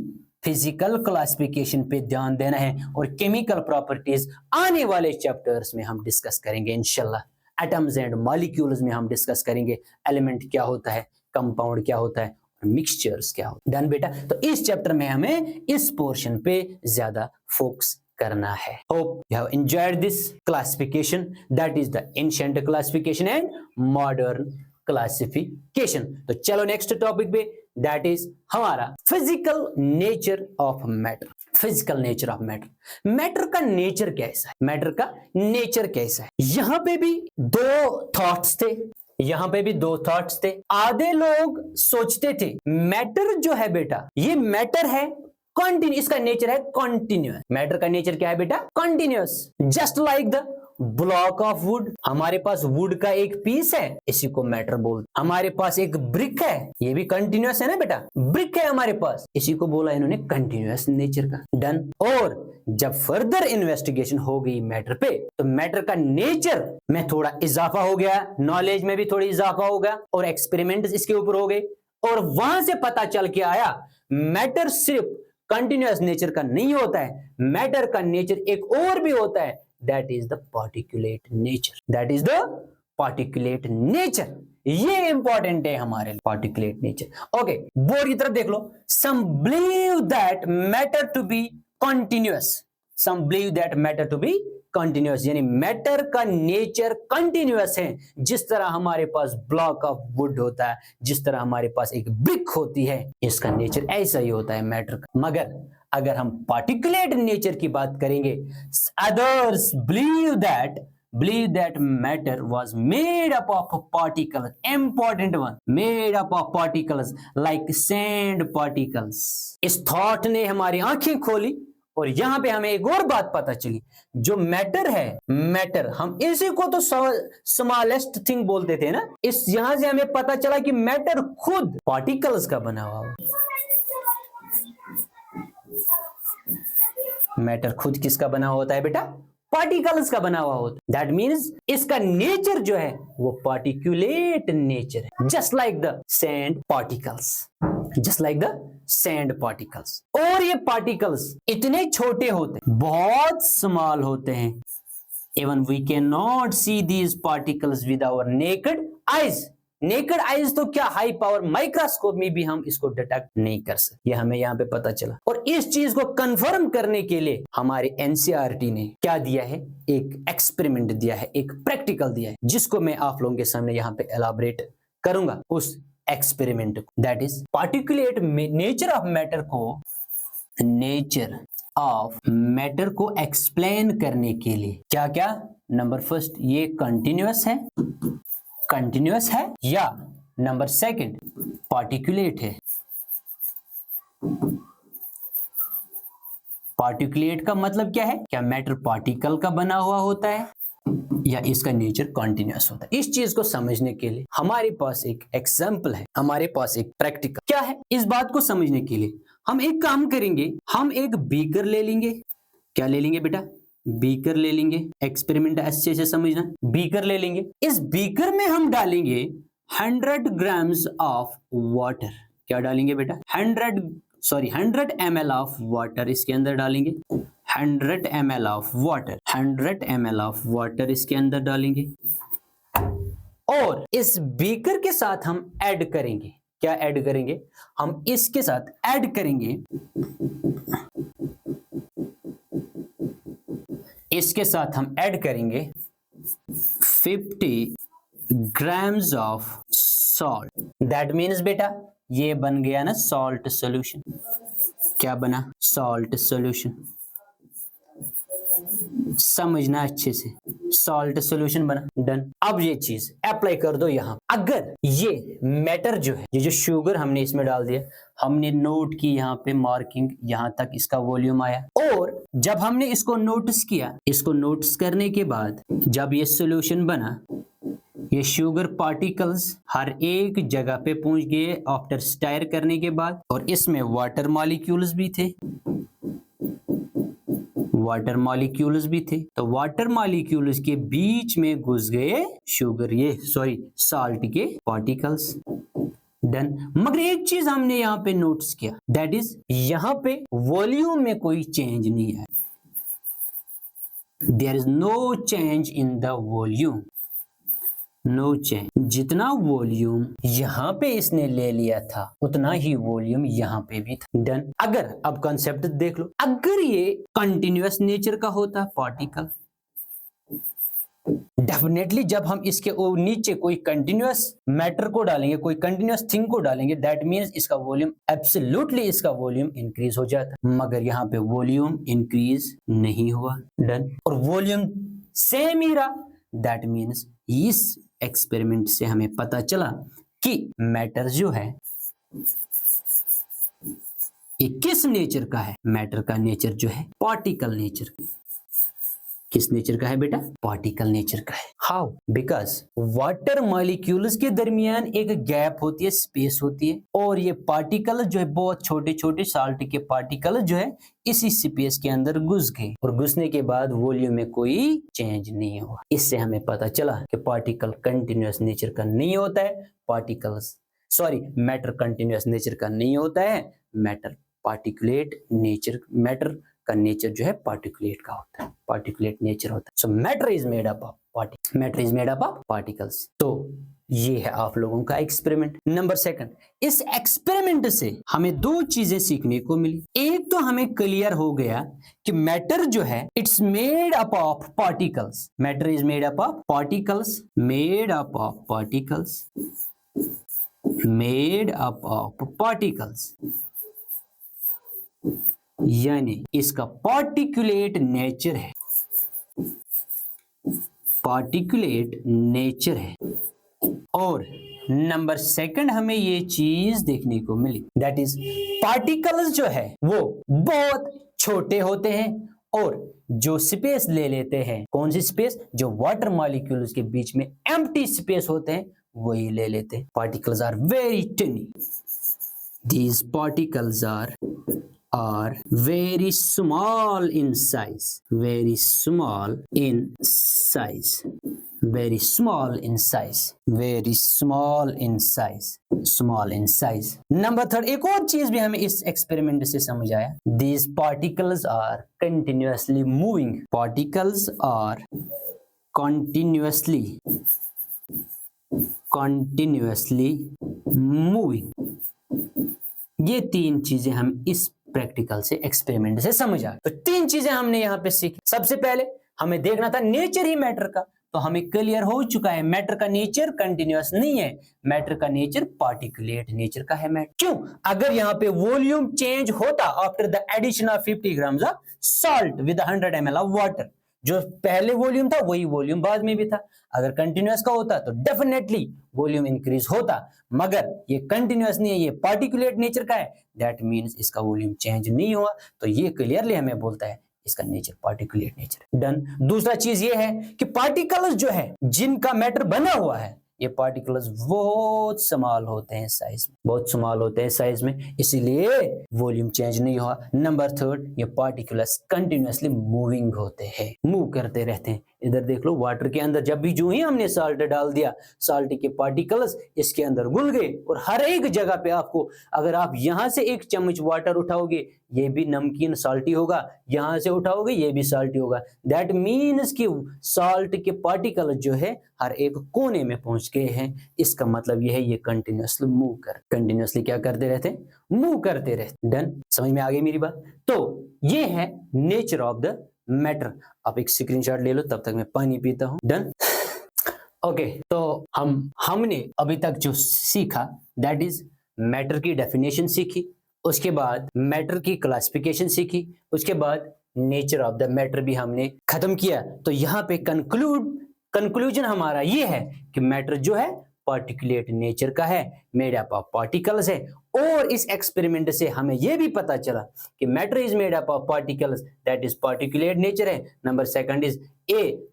फिजिकल क्लासिफिकेशन पे ध्यान देना है और केमिकल प्रॉपर्टीज आने वाले चैप्टर्स में हम डिस्कस करेंगे इंशाल्लाह। एटम्स एंड मॉलिक्यूल्स में हम डिस्कस करेंगे एलिमेंट क्या होता है, कंपाउंड क्या होता है और मिक्सचर्स क्या होता है। डन बेटा। तो इस चैप्टर में हमें इस पोर्शन पे ज्यादा फोकस करना है। Hope you have enjoyed this classification, that is the ancient classification and modern classification. तो चलो नेक्स्ट टॉपिक पे, दैट इज हमारा physical nature of matter. Physical nature of matter. Matter का नेचर कैसा है, मैटर का नेचर कैसा है। यहां पे भी दो थॉट्स थे, यहां पे भी दो थॉट्स थे। आधे लोग सोचते थे मैटर जो है बेटा, ये मैटर है कंटिन्यू, इसका नेचर है कंटिन्यूअस। मैटर का नेचर क्या है बेटा, continuous. Just like the block of would. हमारे पास वुड का एक पीस है, इसी को मैटर बोलते। हमारे पास एक ब्रिक है, ये भी कंटिन्यूअस है ना बेटा, ब्रिक है हमारे पास, इसी को बोला इन्होंने कंटिन्यूअस नेचर का। डन। और जब फर्दर इन्वेस्टिगेशन हो गई मैटर पे, तो मैटर का नेचर में थोड़ा इजाफा हो गया, नॉलेज में भी थोड़ी इजाफा हो गया और एक्सपेरिमेंट इसके ऊपर हो गए और वहां से पता चल के आया मैटर सिर्फ कंटिन्यूअस नेचर का नहीं होता है, मैटर का नेचर एक और भी होता है, that is the particulate nature, that is the particulate nature। ये इंपॉर्टेंट है हमारे लिए, particulate nature। ओके, बोर्ड की तरफ देख लो। some believe that matter to be continuous, some believe that matter to be continuous, यानी मैटर का नेचर कंटिन्यूअस है। जिस तरह हमारे पास ब्लॉक ऑफ वुड होता है, जिस तरह हमारे पास एक ब्रिक होती है, इसका नेचर ऐसा ही होता है मैटर का। मगर अगर हम पार्टिकुलेट नेचर की बात करेंगे, others believe that matter was made up of particles, important one, made up of particles like sand particles. इस थॉट ने हमारी आंखें खोली और यहां पे हमें एक और बात पता चली, जो मैटर है, मैटर हम इसी को तो स्मॉलेस्ट थिंग बोलते थे ना, इस यहां से हमें पता चला कि मैटर खुद पार्टिकल्स का बना हुआ है। मैटर खुद किसका बना होता है बेटा, पार्टिकल्स का बना हुआ होता है। दैट मीन्स इसका नेचर जो है वो पार्टिकुलेट नेचर है, just like the sand particles, just like the sand particles. और ये पार्टिकल्स इतने छोटे होते हैं, बहुत स्मॉल होते हैं, even we can not see these particles with our naked eyes. Naked eyes तो क्या, हाई पावर माइक्रोस्कोप में भी हम इसको डिटेक्ट नहीं कर सकते, ये हमें यहाँ पे पता चला। और इस चीज को कंफर्म करने के लिए हमारे एनसीईआरटी ने क्या दिया है, एक एक्सपेरिमेंट दिया है, एक प्रैक्टिकल दिया है, जिसको मैं आप लोगों के सामने यहाँ पे एलाबरेट करूंगा उस एक्सपेरिमेंट को। That is particulate nature of matter को, नेचर ऑफ मैटर को एक्सप्लेन करने के लिए क्या क्या, नंबर फर्स्ट ये कंटिन्यूअस है, कंटिन्यूअस है, या नंबर सेकंड पार्टिकुलेट है। पार्टिकुलेट का मतलब क्या है, क्या मैटर पार्टिकल का बना हुआ होता है या इसका नेचर कंटिन्यूअस होता है। इस चीज को समझने के लिए हमारे पास एक एग्जांपल है, हमारे पास एक प्रैक्टिकल क्या है। इस बात को समझने के लिए हम एक काम करेंगे, हम एक बीकर ले लेंगे। क्या ले लेंगे बेटा, बीकर ले लेंगे। एक्सपेरिमेंट अच्छे से समझना, बीकर ले लेंगे। इस बीकर में हम डालेंगे 100 ग्राम्स ऑफ वाटर। क्या डालेंगे बेटा, 100 ml ऑफ वाटर इसके अंदर डालेंगे। 100 ml of water, 100 ml of water इसके अंदर डालेंगे और इस बीकर के साथ हम ऐड करेंगे। क्या ऐड करेंगे, हम इसके साथ ऐड करेंगे, इसके साथ हम ऐड करेंगे 50 grams of salt. That means बेटा ये बन गया ना सॉल्ट सॉल्यूशन। क्या बना? Salt solution. समझना अच्छे से, सॉल्ट सॉल्यूशन बना। डन। अब ये चीज अप्लाई कर दो यहां। अगर ये मैटर जो है, ये जो शुगर हमने इसमें डाल दिया, हमने नोट की यहाँ पे मार्किंग, यहां तक इसका वॉल्यूम आया, और जब हमने इसको नोटिस किया, इसको नोटिस करने के बाद जब ये सॉल्यूशन बना, ये शुगर पार्टिकल्स हर एक जगह पे पहुंच गए आफ्टर स्टायर करने के बाद, और इसमें वाटर मॉलिक्यूल्स भी थे, वाटर मॉलिक्यूल्स भी थे। तो वाटर मॉलिक्यूल्स के बीच में घुस गए शुगर, ये सॉरी साल्ट के पार्टिकल्स। डन। मगर एक चीज हमने यहां पे नोटिस किया, दैट इज यहां पे वॉल्यूम में कोई चेंज नहीं है। There is no change in the volume, no change. जितना वॉल्यूम यहां पे इसने ले लिया था उतना ही वॉल्यूम यहां पे भी था। डन। अगर अब कॉन्सेप्ट देख लो, अगर ये कंटिन्यूअस नेचर का होता पार्टिकल, डेफिनेटली जब हम इसके नीचे कोई कंटिन्यूअस मैटर को डालेंगे, कोई कंटिन्यूअस थिंग को डालेंगे, दैट मींस इसका वॉल्यूम एब्सोल्युटली इसका वॉल्यूम इंक्रीज हो जाता। मगर यहाँ पे वॉल्यूम इंक्रीज नहीं हुआ। डन। और वॉल्यूम सेम ही रहा। दैट मींस इस एक्सपेरिमेंट से हमें पता चला कि मैटर जो है ये किस नेचर का है? मैटर का नेचर जो है पार्टिकल नेचर। किस नेचर का है बेटा? पार्टिकल नेचर का है। हाउ? बिकॉज वाटर मॉलिक्यूल्स के दरमियान एक गैप होती है, स्पेस होती है, और ये पार्टिकल जो है बहुत छोटे छोटे साल्ट के पार्टिकल जो है इसी स्पेस के अंदर घुस गए, और घुसने के बाद वॉल्यूम में कोई चेंज नहीं हुआ। इससे हमें पता चला कि पार्टिकल कंटिन्यूअस नेचर का नहीं होता है, particles sorry matter continuous nature का नहीं होता है, मैटर पार्टिकुलेट नेचर, मैटर का नेचर जो है पार्टिकुलेट का होता है, पार्टिकुलेट नेचर होता है। सो matter is made up of matter is made up of particles. तो ये है आप लोगों का एक्सपेरिमेंट नंबर सेकंड। इस एक्सपेरिमेंट से हमें दो चीजें सीखने को मिली। एक तो हमें क्लियर हो गया कि मैटर जो है it's made up of particles, matter is made up of particles, made up of particles, made up of particles, यानी इसका पार्टिकुलेट नेचर है, पार्टिकुलेट नेचर है। और नंबर सेकंड हमें ये चीज देखने को मिली, दैट इज पार्टिकल्स जो है वो बहुत छोटे होते हैं, और जो स्पेस ले लेते हैं, कौन सी स्पेस? जो वाटर मॉलिक्यूल्स के बीच में एम्प्टी स्पेस होते हैं वही ले लेते हैं। Particles are very tiny, these particles are very small in size, very small in size, very small in size, very small in size, small in size. Number third, एक और चीज भी हमें इस एक्सपेरिमेंट से समझ आया, these particles are continuously moving, particles are continuously moving। ये तीन चीजें हम इस प्रैक्टिकल से, एक्सपेरिमेंट से समझ आए। तो तीन चीजें हमने यहाँ पे सीखी। सबसे पहले हमें देखना था नेचर ही मैटर का, तो हमें क्लियर हो चुका है मैटर का नेचर कंटिन्यूअस नहीं है, मैटर का नेचर पार्टिकुलेट नेचर का है। मैटर क्यों? अगर यहाँ पे वॉल्यूम चेंज होता after the addition of 50 grams of salt with 100 ml of water, जो पहले वॉल्यूम था वही वॉल्यूम बाद में भी था। अगर कंटिन्यूअस का होता तो डेफिनेटली वॉल्यूम इंक्रीज होता, मगर ये कंटिन्यूअस नहीं है, ये पार्टिकुलेट नेचर का है, दैट मींस इसका वॉल्यूम चेंज नहीं हुआ। तो ये क्लियरली हमें बोलता है इसका नेचर पार्टिकुलेट नेचर। डन। दूसरा चीज ये है कि पार्टिकल्स जो है जिनका मैटर बना हुआ है, ये पार्टिकल्स बहुत स्मॉल होते हैं साइज में, बहुत स्मॉल होते हैं साइज में, इसीलिए वॉल्यूम चेंज नहीं हुआ। नंबर थर्ड, ये पार्टिकल्स कंटिन्यूअसली मूविंग होते हैं, मूव करते रहते हैं। इधर देख लो, वाटर के अंदर जब भी जो ही हमने साल्ट डाल दिया, साल्ट के पार्टिकल्स इसके अंदर घुल गए, और हर एक जगह पे आपको, अगर आप यहां से एक चम्मच वाटर उठाओगे ये भी नमकीन साल्टी होगा, यहां से उठाओगे ये भी साल्टी होगा। दैट मीन्स कि साल्ट के पार्टिकल जो है हर एक कोने में पहुंच गए हैं। इसका मतलब यह है ये कंटिन्यूअसली मूव कर, कंटिन्यूअसली क्या करते रहते हैं? मूव करते रहते। डन। समझ में आ गई मेरी बात? तो ये है नेचर ऑफ द मैटर। आप एक स्क्रीनशॉट ले लो, तब तक मैं पानी पीता हूं। डन। ओके, तो हमने अभी तक जो सीखा दैट इज मैटर की डेफिनेशन सीखी, उसके बाद मैटर की क्लासिफिकेशन सीखी, उसके बाद नेचर ऑफ द मैटर भी हमने खत्म किया। तो यहाँ पे कंक्लूजन हमारा ये है कि मैटर जो है पार्टिकुलेट नेचर का है, मेड अप ऑफ पार्टिकल्स है। और इस एक्सपेरिमेंट से हमें यह भी पता चला कि matter is made up of particles, that is particulate nature है। नंबर सेकंड इज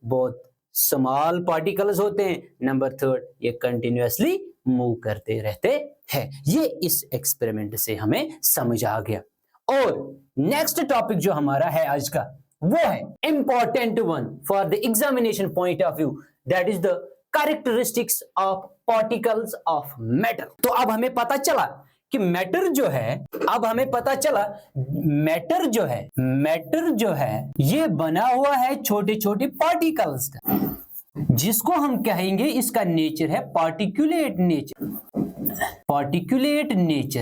बहुत स्मॉल पार्टिकल्स होते हैं। नंबर थर्ड, ये कंटिन्यूअसली मूव करते रहते हैं। ये इस एक्सपेरिमेंट से हमें समझ आ गया। और नेक्स्ट टॉपिक जो हमारा है आज का, वो है important one for the examination point of view, that is the characteristics of particles of matter. तो अब हमें पता चला कि मैटर जो है ये बना हुआ है छोटे छोटे पार्टिकल्स का, जिसको हम कहेंगे इसका नेचर है पार्टिकुलेट नेचर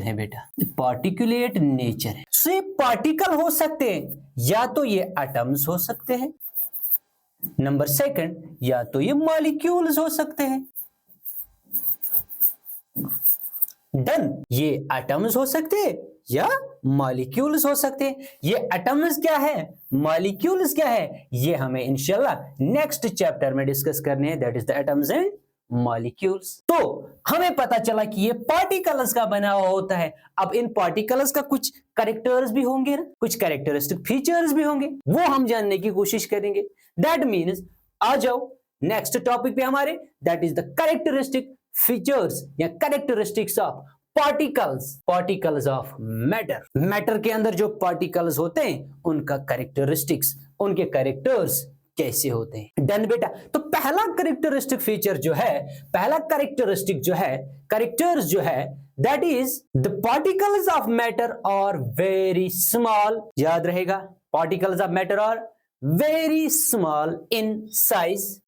है बेटा, पार्टिकुलेट नेचर है। सो ये पार्टिकल हो सकते हैं, या तो ये एटम्स हो सकते हैं, नंबर सेकंड या तो ये मॉलिक्यूल्स हो सकते हैं। डन, ये एटम्स हो सकते हैं या मॉलिक्यूल्स हो सकते हैं। ये एटम्स क्या है, मॉलिक्यूल्स क्या है, ये हमें इंशाल्लाह नेक्स्ट चैप्टर में डिस्कस करने हैं, that is the atoms and molecules. तो हमें पता चला कि ये पार्टिकल्स का बना हुआ होता है। अब इन पार्टिकल्स का कुछ कैरेक्टर्स भी होंगे ना, कुछ कैरेक्टरिस्टिक फीचर्स भी होंगे, वो हम जानने की कोशिश करेंगे। दैट मीन्स आ जाओ नेक्स्ट टॉपिक पे हमारे, that is the characteristic features या characteristics of particles of matter के अंदर जो पार्टिकल्स होते हैं उनका कैरेक्टरिस्टिक्स, उनके कैरेक्टर्स कैसे होते हैं। डन बेटा। तो पहला कैरेक्टरिस्टिक फीचर जो है, पहला कैरेक्टरिस्टिक जो है, कैरेक्टर्स जो है, that is the particles of matter are very small. याद रहेगा, particles of matter are very small in size,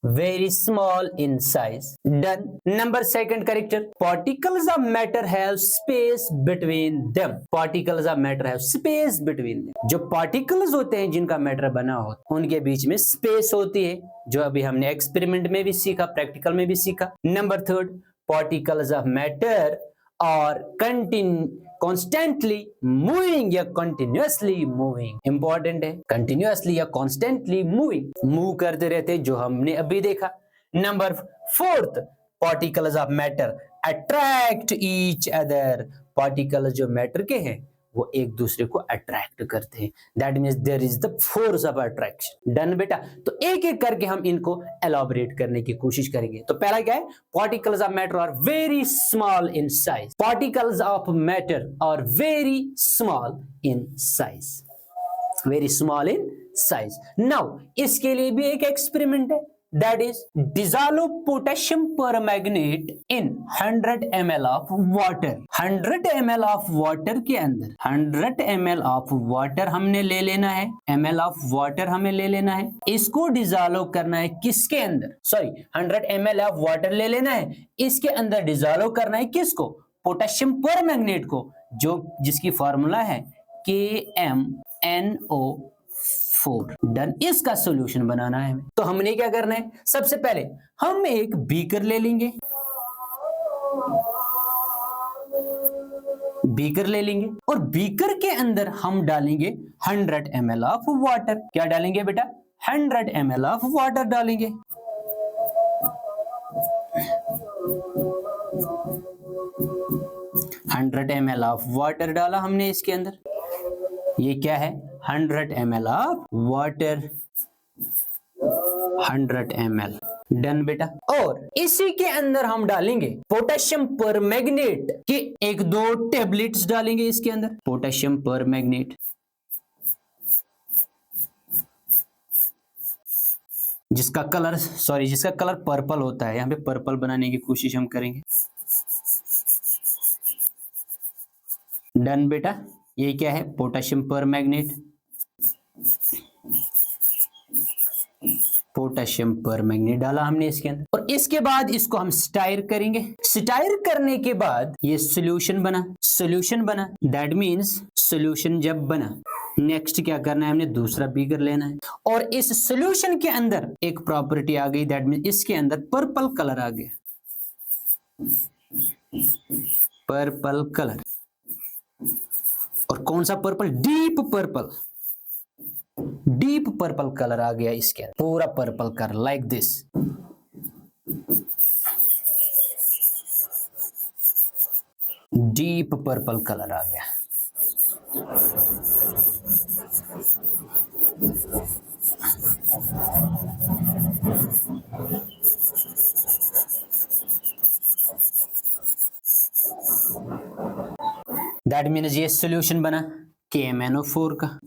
done. Number second character, particles of matter have space between them, जो particles होते हैं जिनका मैटर बना होता है उनके बीच में स्पेस होती है, जो अभी हमने एक्सपेरिमेंट में भी सीखा, प्रैक्टिकल में भी सीखा। Number third, particles of matter और कॉन्स्टेंटली मूविंग या कंटिन्यूअसली मूविंग, इंपॉर्टेंट है, कंटिन्यूअसली या कॉन्स्टेंटली मूव करते रहते, जो हमने अभी देखा। Number fourth, particles of matter attract each other, particles जो मैटर के हैं वो एक दूसरे को अट्रैक्ट करते हैं, that means there is the force of attraction. Done बेटा। तो एक एक करके हम इनको एलॉबरेट करने की कोशिश करेंगे। तो पहला क्या है, particles of matter are very small in size, particles of matter are very small in size, now इसके लिए भी एक एक्सपेरिमेंट है, that is dissolve potassium permanganate in 100 ml of water। 100 ml of water के अंदर 100 ml of water हमने ले लेना है, ml of water हमें ले लेना है, इसको डिजॉल्व करना है किसके अंदर, 100 ml of water ले लेना है, इसके अंदर डिजॉल्व करना है किसको, पोटेशियम परमैंगनेट को, जो जिसकी फॉर्मूला है KMnO4। डन। इसका सॉल्यूशन बनाना है हमें। तो हमने क्या करना है, सबसे पहले हम एक बीकर ले लेंगे, और बीकर के अंदर हम डालेंगे 100 ml ऑफ वाटर। क्या डालेंगे बेटा, 100 ml ऑफ वाटर डालेंगे। $100 ml ऑफ वाटर डाला हमने इसके अंदर, ये क्या है, 100 ml of water, 100 ml। Done बेटा। और इसी के अंदर हम डालेंगे पोटेशियम परमैंगनेट के 1-2 टेबलेट्स डालेंगे इसके अंदर, पोटेशियम परमैंगनेट, जिसका कलर पर्पल होता है, यहाँ पे पर्पल बनाने की कोशिश हम करेंगे। डन बेटा। ये क्या है, पोटेशियम परमैंगनेट, डाला हमने इसके अंदर, और इसके बाद इसको हम स्टायर करेंगे। स्टायर करने के बाद ये सॉल्यूशन बना, दैट मीन्स सॉल्यूशन जब बना नेक्स्ट क्या करना है, हमने दूसरा बीकर लेना है और इस सॉल्यूशन के अंदर एक प्रॉपर्टी आ गई, दैट मीन इसके अंदर पर्पल कलर आ गया, पर्पल कलर। और कौन सा purple? Deep purple, deep purple colour आ गया इसके अंदर, पूरा purple colour like this. Deep purple colour आ गया। दैट मीन्स ये सॉल्यूशन बना KMnO4 का,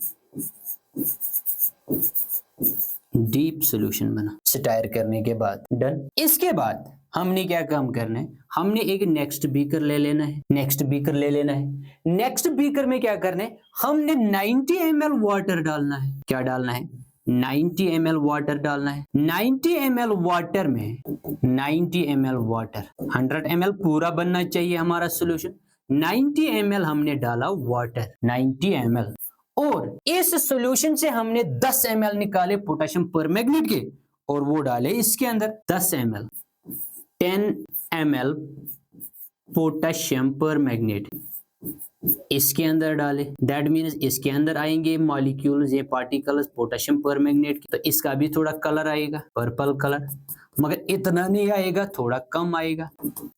डीप सॉल्यूशन बना स्टायर करने के बाद। डन। इसके बाद हमने क्या काम करना है, हमने एक नेक्स्ट बीकर ले लेना है, नेक्स्ट बीकर ले लेना है। नेक्स्ट बीकर में क्या करना है, हमने 90 ml वाटर डालना है। क्या डालना है? 90 ml वाटर डालना है। 90 ml वाटर में 90 ml वाटर, 100 ml पूरा बनना चाहिए हमारा सॉल्यूशन। 90 ml हमने डाला वाटर, 90 ml, और इस सॉल्यूशन से हमने 10 ml निकाले पोटेशियम परमैंगनेट के और वो डाले इसके अंदर। 10 ml, 10 ml पोटेशियम परमैंगनेट इसके अंदर डाले। दैट मीन्स इसके अंदर आएंगे मॉलिक्यूल्स, ये पार्टिकल्स पोटेशियम परमैंगनेट के, तो इसका भी थोड़ा कलर आएगा, पर्पल कलर, मगर इतना नहीं आएगा, थोड़ा कम आएगा।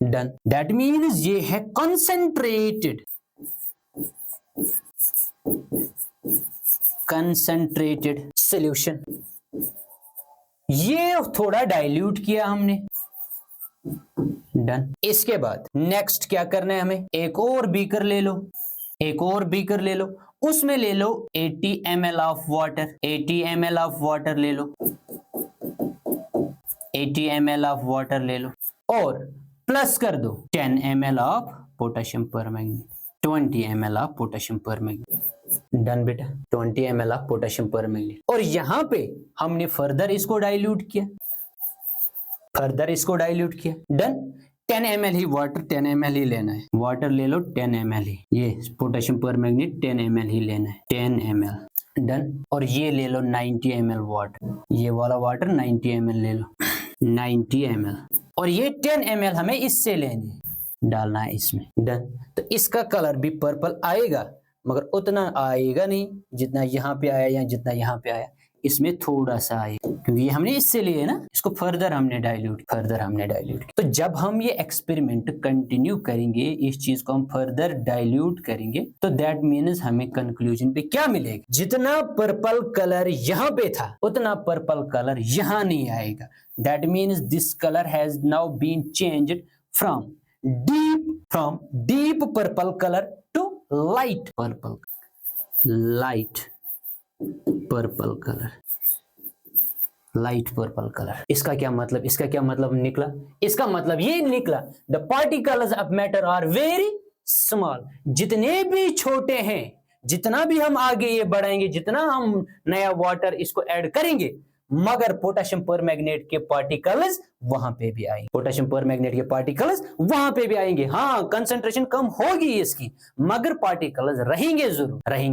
डन। दैट मीन्स ये है कंसंट्रेटेड, कंसंट्रेटेड सॉल्यूशन। ये थोड़ा डाइल्यूट किया हमने। डन। इसके बाद नेक्स्ट क्या करना है हमें, एक और बीकर ले लो, एक और बीकर ले लो, उसमें ले लो 80 ml of water, 80 ml of water ले लो, 80 ml ऑफ वाटर ले लो और प्लस कर दो 10 ml of potassium permanganate, 20 ml of potassium permanganate. Done बेटा, 20 ml ऑफ पोटेशियम परमैंगनेट। और यहां पे हमने फर्दर इसको डाइल्यूट किया, फर्दर इसको डाइल्यूट किया। डन। 10 ml ही वाटर, 10 ml ही लेना है, वाटर ले लो 10 ml ही, ये पोटेशियम परमैंगनेट 10 ml ही लेना है, 10 ml। डन। और ये ले लो 90 ml वाटर, ये वाला वाटर 90 ml ले लो, 90 ml, और ये 10 ml हमें इससे लेने डालना है इसमें। डन। तो इसका कलर भी पर्पल आएगा, मगर उतना आएगा नहीं जितना यहाँ पे आया या जितना यहाँ पे आया, इसमें थोड़ा सा आएगा, क्योंकि ये हमने इससे लिए ना, इसको फर्दर हमने डाइल्यूट किया। तो जब हम ये एक्सपेरिमेंट कंटिन्यू करेंगे, इस चीज को हम फर्दर डाइल्यूट करेंगे, तो दैट मीन्स हमें कंक्लूजन पे क्या मिलेगा, जितना पर्पल कलर यहाँ पे था उतना पर्पल कलर यहाँ नहीं आएगा। That means this colour has now been changed from deep purple colour to light purple, light purple colour, light purple colour. इसका क्या मतलब, इसका क्या मतलब निकला? इसका मतलब ये निकला, the particles of matter are very small. जितने भी छोटे हैं, जितना भी हम आगे ये बढ़ाएंगे, जितना हम नया वाटर इसको ऐड करेंगे, मगर पोटेशियम परमैंगनेट के पार्टिकल्स वहां पे भी आएंगे, पोटेशियम परमैंगनेट के पार्टिकल्स वहां पे भी आएंगे। हाँ, कंसंट्रेशन कम होगी इसकी, मगर पार्टिकल्स रहेंगे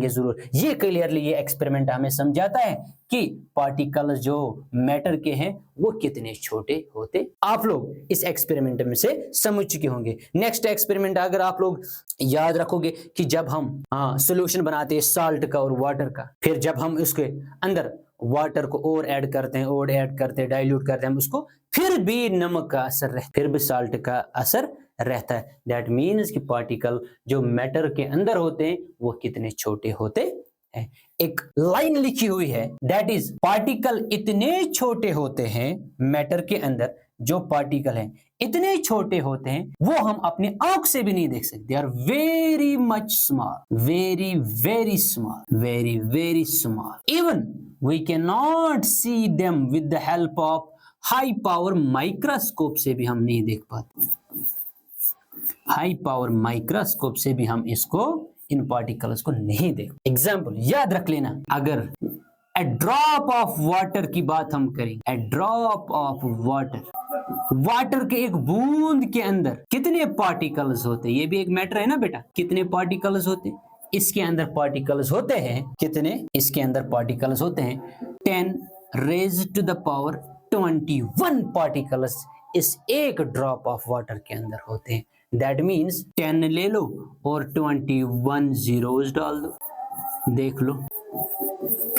जरूर। ये क्लियरली ये एक्सपेरिमेंट हमें समझाता है कि पार्टिकल्स जो मैटर के हैं वो कितने छोटे होते। आप लोग इस एक्सपेरिमेंट में से समझ चुके होंगे। नेक्स्ट एक्सपेरिमेंट अगर आप लोग याद रखोगे कि जब हम सॉल्यूशन बनाते हैं साल्ट का और वाटर का, फिर जब हम उसके अंदर वाटर को और ऐड करते हैं, डाइल्यूट करते हैं उसको, फिर भी नमक का असर रहता है, फिर भी साल्ट का असर रहता है। दैट मीन्स कि पार्टिकल जो मैटर के अंदर होते हैं वो कितने छोटे होते हैं। एक लाइन लिखी हुई है, दैट इज पार्टिकल इतने छोटे होते हैं मैटर के अंदर, जो पार्टिकल हैं इतने छोटे होते हैं वो हम अपनी आंख से भी नहीं देख सकते। They are very much small, very small. Even we can not see them with the help of high power microscope से भी हम नहीं देख पाते। हाई पावर माइक्रोस्कोप से भी हम इसको, इन पार्टिकल्स को नहीं देख। एग्जाम्पल याद रख लेना, अगर ए ड्रॉप ऑफ वाटर की बात हम करेंगे, ए ड्रॉप ऑफ वाटर के एक बूंद के अंदर कितने पार्टिकल्स होते हैं, ये भी एक मैटर है ना बेटा, कितने पार्टिकल्स होते हैं, इसके अंदर पार्टिकल्स होते हैं कितने? इसके अंदर पार्टिकल्स होते हैं 10 raise to the power 21 particles इस एक ड्रॉप ऑफ वाटर के अंदर होते हैं। दैट मीन्स 10 ले लो और 21 जीरोस डाल दो, देख लो,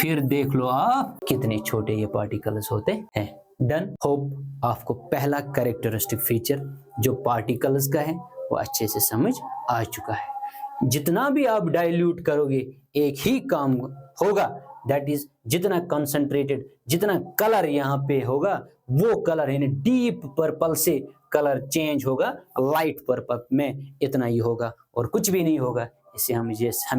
फिर देख लो आप कितने छोटे ये पार्टिकल्स होते हैं। डन। होप आपको पहला कैरेक्टरिस्टिक फीचर जो पार्टिकल्स का है वो अच्छे से समझ आ चुका है। जितना भी आप डाइल्यूट करोगे एक ही काम होगा, दैट इज जितना कंसंट्रेटेड, जितना कलर यहाँ पे होगा वो कलर यानी डीप पर्पल से कलर चेंज होगा लाइट पर्पल में, इतना ही होगा और कुछ भी नहीं होगा। इससे हमें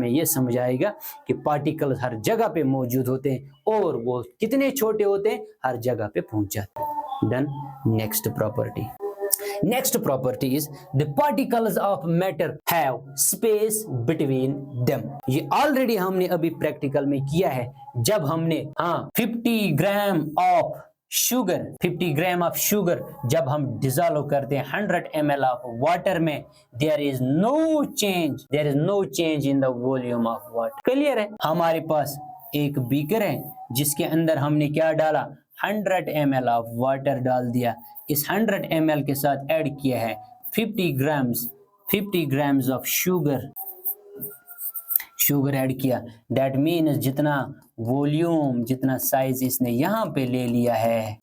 ये समझ आएगा कि पार्टिकल्स हर जगह पे मौजूद होते हैं और वो कितने छोटे होते हैं, हर जगह पे पहुंच जाते हैं। Done. Next property, next property is the particles of matter have space between them। ये ऑलरेडी हमने अभी प्रैक्टिकल में किया है जब हमने 50 gram of sugar, 50 gram of sugar जब हम डिजोल्व करते हैं 100 ml ऑफ वाटर में, there is no change in the volume of water. Clear है? हमारे पास एक बीकर है जिसके अंदर हमने क्या डाला, 100 ml ऑफ वाटर डाल दिया, इस 100 ml के साथ ऐड किया है 50 ग्राम्स ऑफ शुगर ऐड किया। दैट मीन्स जितना वॉल्यूम, जितना साइज इसने यहाँ पे ले लिया है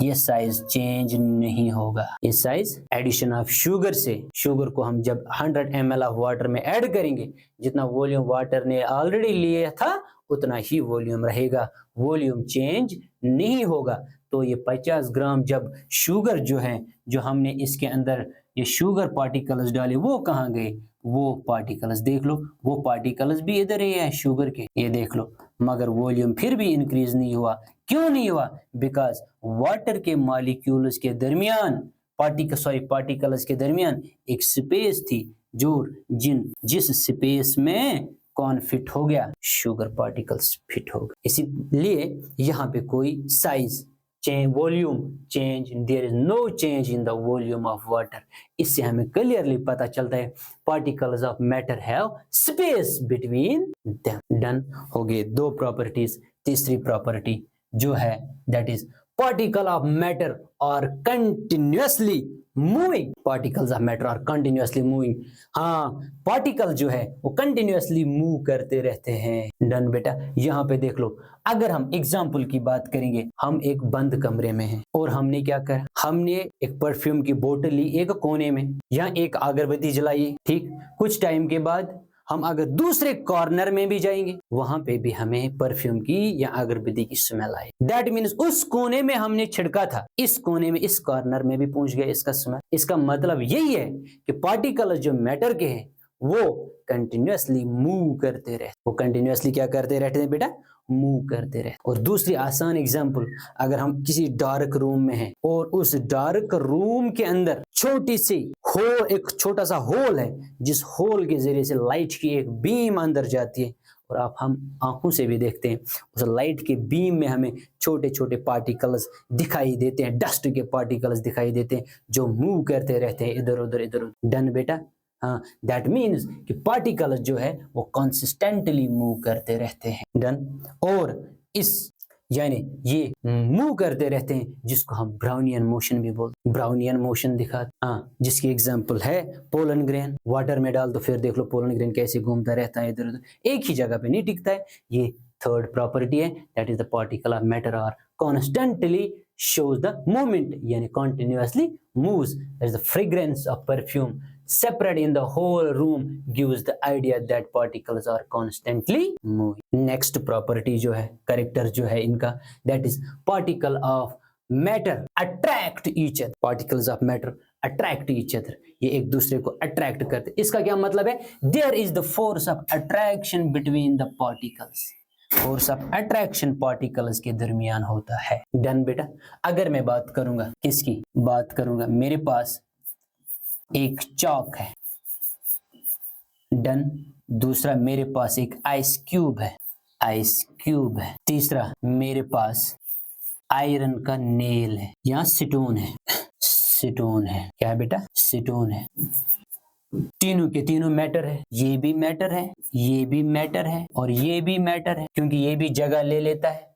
ये साइज चेंज नहीं होगा। ये साइज एडिशन ऑफ शुगर से, शुगर को हम जब 100 ml ऑफ वाटर में ऐड करेंगे, जितना वॉल्यूम वाटर ने ऑलरेडी लिया था उतना ही वॉल्यूम रहेगा, वॉल्यूम चेंज नहीं होगा। तो ये 50 ग्राम जब शुगर जो है, जो हमने इसके अंदर ये शुगर पार्टिकल्स डाले वो कहाँ गए, वो पार्टिकल्स देख लो, वो पार्टिकल्स भी इधर ही है शुगर के, ये देख लो, मगर वॉल्यूम फिर भी इंक्रीज नहीं हुआ। क्यों नहीं हुआ? बिकॉज वाटर के मॉलिक्यूल्स के दरमियान पार्टिकल्स के दरमियान एक स्पेस थी जो जिस स्पेस में कौन फिट हो गया, शुगर पार्टिकल्स फिट हो गए। इसीलिए यहाँ पे कोई size change, volume change, there is no change in the volume of water. इससे हमें क्लियरली पता चलता है particles of matter have space between them. Done हो गए दो प्रॉपर्टीज। तीसरी प्रॉपर्टी जो है that is particle of matter are continuously moving. Particles of matter are continuously moving. Particle जो है वो कंटिन्यूअसली मूव करते रहते हैं। डन बेटा। यहाँ पे देख लो, अगर हम एग्जाम्पल की बात करेंगे, हम एक बंद कमरे में हैं और हमने क्या करा, हमने एक परफ्यूम की बोतल ली एक कोने में, यहाँ एक अगरबत्ती जलाई, ठीक। कुछ टाइम के बाद हम अगर दूसरे कॉर्नर में भी जाएंगे वहां पे भी हमें परफ्यूम की या अगरबत्ती की स्मेल आए। दैट मीन्स उस कोने में हमने छिड़का था, इस कोने में, इस कॉर्नर में भी पहुंच गया इसका स्मेल। इसका मतलब यही है कि पार्टिकल जो मैटर के हैं वो कंटिन्यूअसली मूव करते रहते। वो कंटिन्यूअसली क्या करते रहते हैं बेटा? मूव करते रहे। और दूसरी आसान एग्जांपल, अगर हम किसी डार्क रूम में हैं और उस डार्क रूम के अंदर छोटी सी होल, एक छोटा सा होल है, जिस होल के जरिए से लाइट की एक बीम अंदर जाती है और हम आंखों से भी देखते हैं, उस लाइट के बीम में हमें छोटे छोटे पार्टिकल्स दिखाई देते हैं, डस्ट के पार्टिकल्स दिखाई देते हैं जो मूव करते रहते हैं इधर उधर इधर उधर। डन बेटा। दैट मीन्स कि पार्टिकल्स जो है वो कंसिस्टेंटली मूव करते रहते हैं। डन। और इस यानी ये मूव करते रहते हैं जिसको हम ब्राउनियन मोशन भी बोलते हैं। ब्राउनियन मोशन जिसकी एग्जांपल है पोलन ग्रेन। वाटर में डाल तो फिर देख लो पोलन ग्रेन कैसे घूमता रहता है इधर उधर, एक ही जगह पे नहीं टिकता है। ये थर्ड प्रॉपर्टी है, that is the particle of matter are constantly shows the movement, यानी continuously moves. There is the fragrance of perfume separate in the whole room gives the idea that particles are constantly moving. Next property जो है, character जो है इनका, that is particle of matter attract each other. Particles of matter attract each other. ये एक दूसरे को attract करते। इसका क्या मतलब है? There is the force of attraction between the particles. Force of attraction particles के दरमियान होता है। डन बेटा। अगर मैं बात करूंगा, किसकी बात करूंगा, मेरे पास एक चॉक है। डन। दूसरा मेरे पास एक आइस क्यूब है। तीसरा मेरे पास आयरन का नेल है या स्टोन है। क्या है बेटा? स्टोन है। तीनों के तीनों मैटर है, ये भी मैटर है, ये भी मैटर है और ये भी मैटर है, क्योंकि ये भी जगह ले लेता है,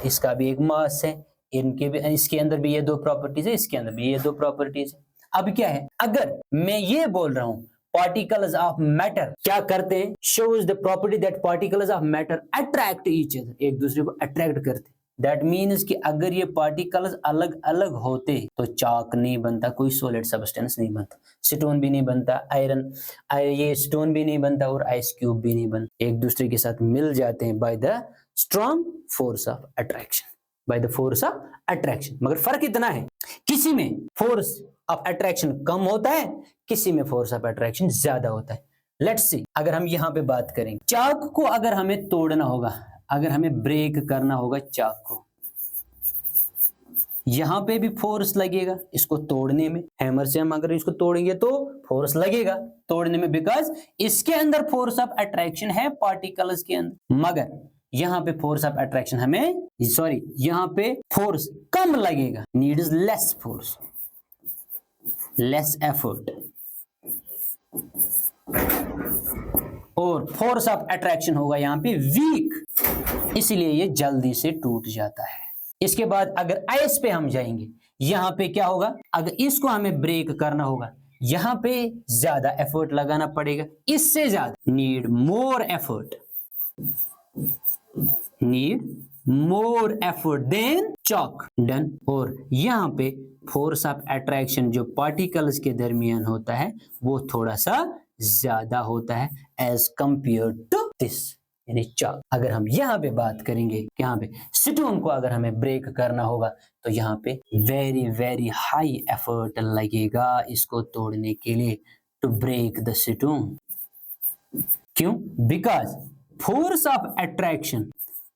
इसका भी एक मास है, इनके भी, इसके अंदर भी ये दो प्रॉपर्टीज है, इसके अंदर भी ये दो प्रॉपर्टीज है। अब क्या है, अगर मैं ये बोल रहा हूं पार्टिकल्स ऑफ मैटर क्या करते हैं, shows the property that particles of matter attract each other, एक दूसरे को अट्रैक्ट करते। दैट मीन्स कि अगर ये पार्टिकल्स अलग अलग होते तो चाक नहीं बनता, कोई सॉलिड सब्सटेंस नहीं बनता, स्टोन भी नहीं बनता, आयरन ये स्टोन भी नहीं बनता और आइस क्यूब भी नहीं बनता, एक दूसरे के साथ मिल जाते हैं by the strong force of attraction, by the force of attraction. मगर फर्क इतना है, किसी में फोर्स ऑफ अट्रैक्शन कम होता है, किसी में फोर्स ऑफ अट्रैक्शन ज्यादा होता है। लेट्स सी, अगर हम यहां पे बात करें, चाक को अगर हमें तोड़ना होगा, अगर हमें ब्रेक करना होगा चाक को, यहां पे भी फोर्स लगेगा इसको तोड़ने में, हैमर से हम अगर इसको तोड़ेंगे तो फोर्स लगेगा तोड़ने में, बिकॉज इसके अंदर फोर्स ऑफ अट्रैक्शन है पार्टिकल्स के अंदर। मगर यहां पे फोर्स ऑफ अट्रैक्शन हमें, सॉरी, यहां पे फोर्स कम लगेगा, needs less force, less effort, और फोर्स ऑफ अट्रैक्शन होगा यहां पे वीक, इसलिए ये जल्दी से टूट जाता है। इसके बाद अगर आइस पे हम जाएंगे, यहां पे क्या होगा, अगर इसको हमें ब्रेक करना होगा, यहां पे ज्यादा एफर्ट लगाना पड़ेगा, इससे ज्यादा, need more effort, need more effort than chalk, done. और यहां पे फोर्स ऑफ अट्रैक्शन जो पार्टिकल्स के दरमियान होता है वो थोड़ा सा ज्यादा होता है एज कंपेयर टू दिस, यानी चाक। अगर हम यहाँ पे बात करेंगे, यहाँ पे स्टोन को अगर हमें ब्रेक करना होगा तो यहाँ पे वेरी वेरी हाई एफर्ट लगेगा इसको तोड़ने के लिए, टू ब्रेक द स्टोन। क्यों? Because force of attraction,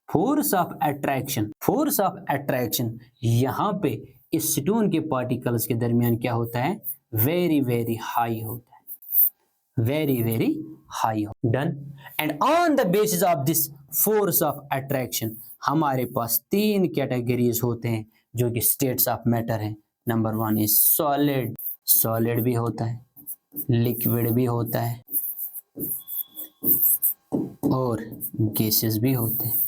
force of attraction, force of attraction यहाँ पे इस स्टोन के पार्टिकल्स के दरमियान क्या होता है, वेरी वेरी हाई होता है, very very high. Done. And on the basis of this force of attraction हमारे पास तीन कैटेगरीज होते हैं जो कि स्टेट्स ऑफ मैटर हैं। Number one is solid, solid भी होता है, लिक्विड भी होता है और गैसेस भी होते हैं,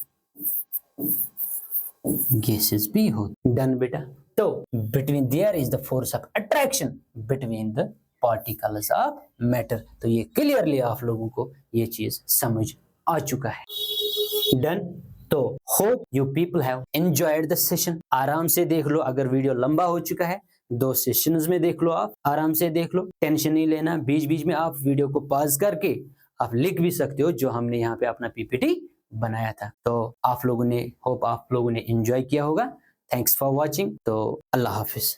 गैसेस भी होते। डन बेटा। तो between their is the force of attraction between the particles of matter. तो ये क्लियरली आप लोगों को ये चीज समझ आ चुका है। डन। तो hope you people have enjoyed the session. आराम से देख लो, अगर वीडियो लंबा हो चुका है 2 सेशंस में देख लो, आप आराम से देख लो, टेंशन नहीं लेना। बीच बीच में आप वीडियो को पॉज करके आप लिख भी सकते हो जो हमने यहाँ पे अपना पीपीटी बनाया था। तो आप लोगों ने, होप आप लोगों ने एंजॉय किया होगा। Thanks for watching. तो अल्लाह हाफिज।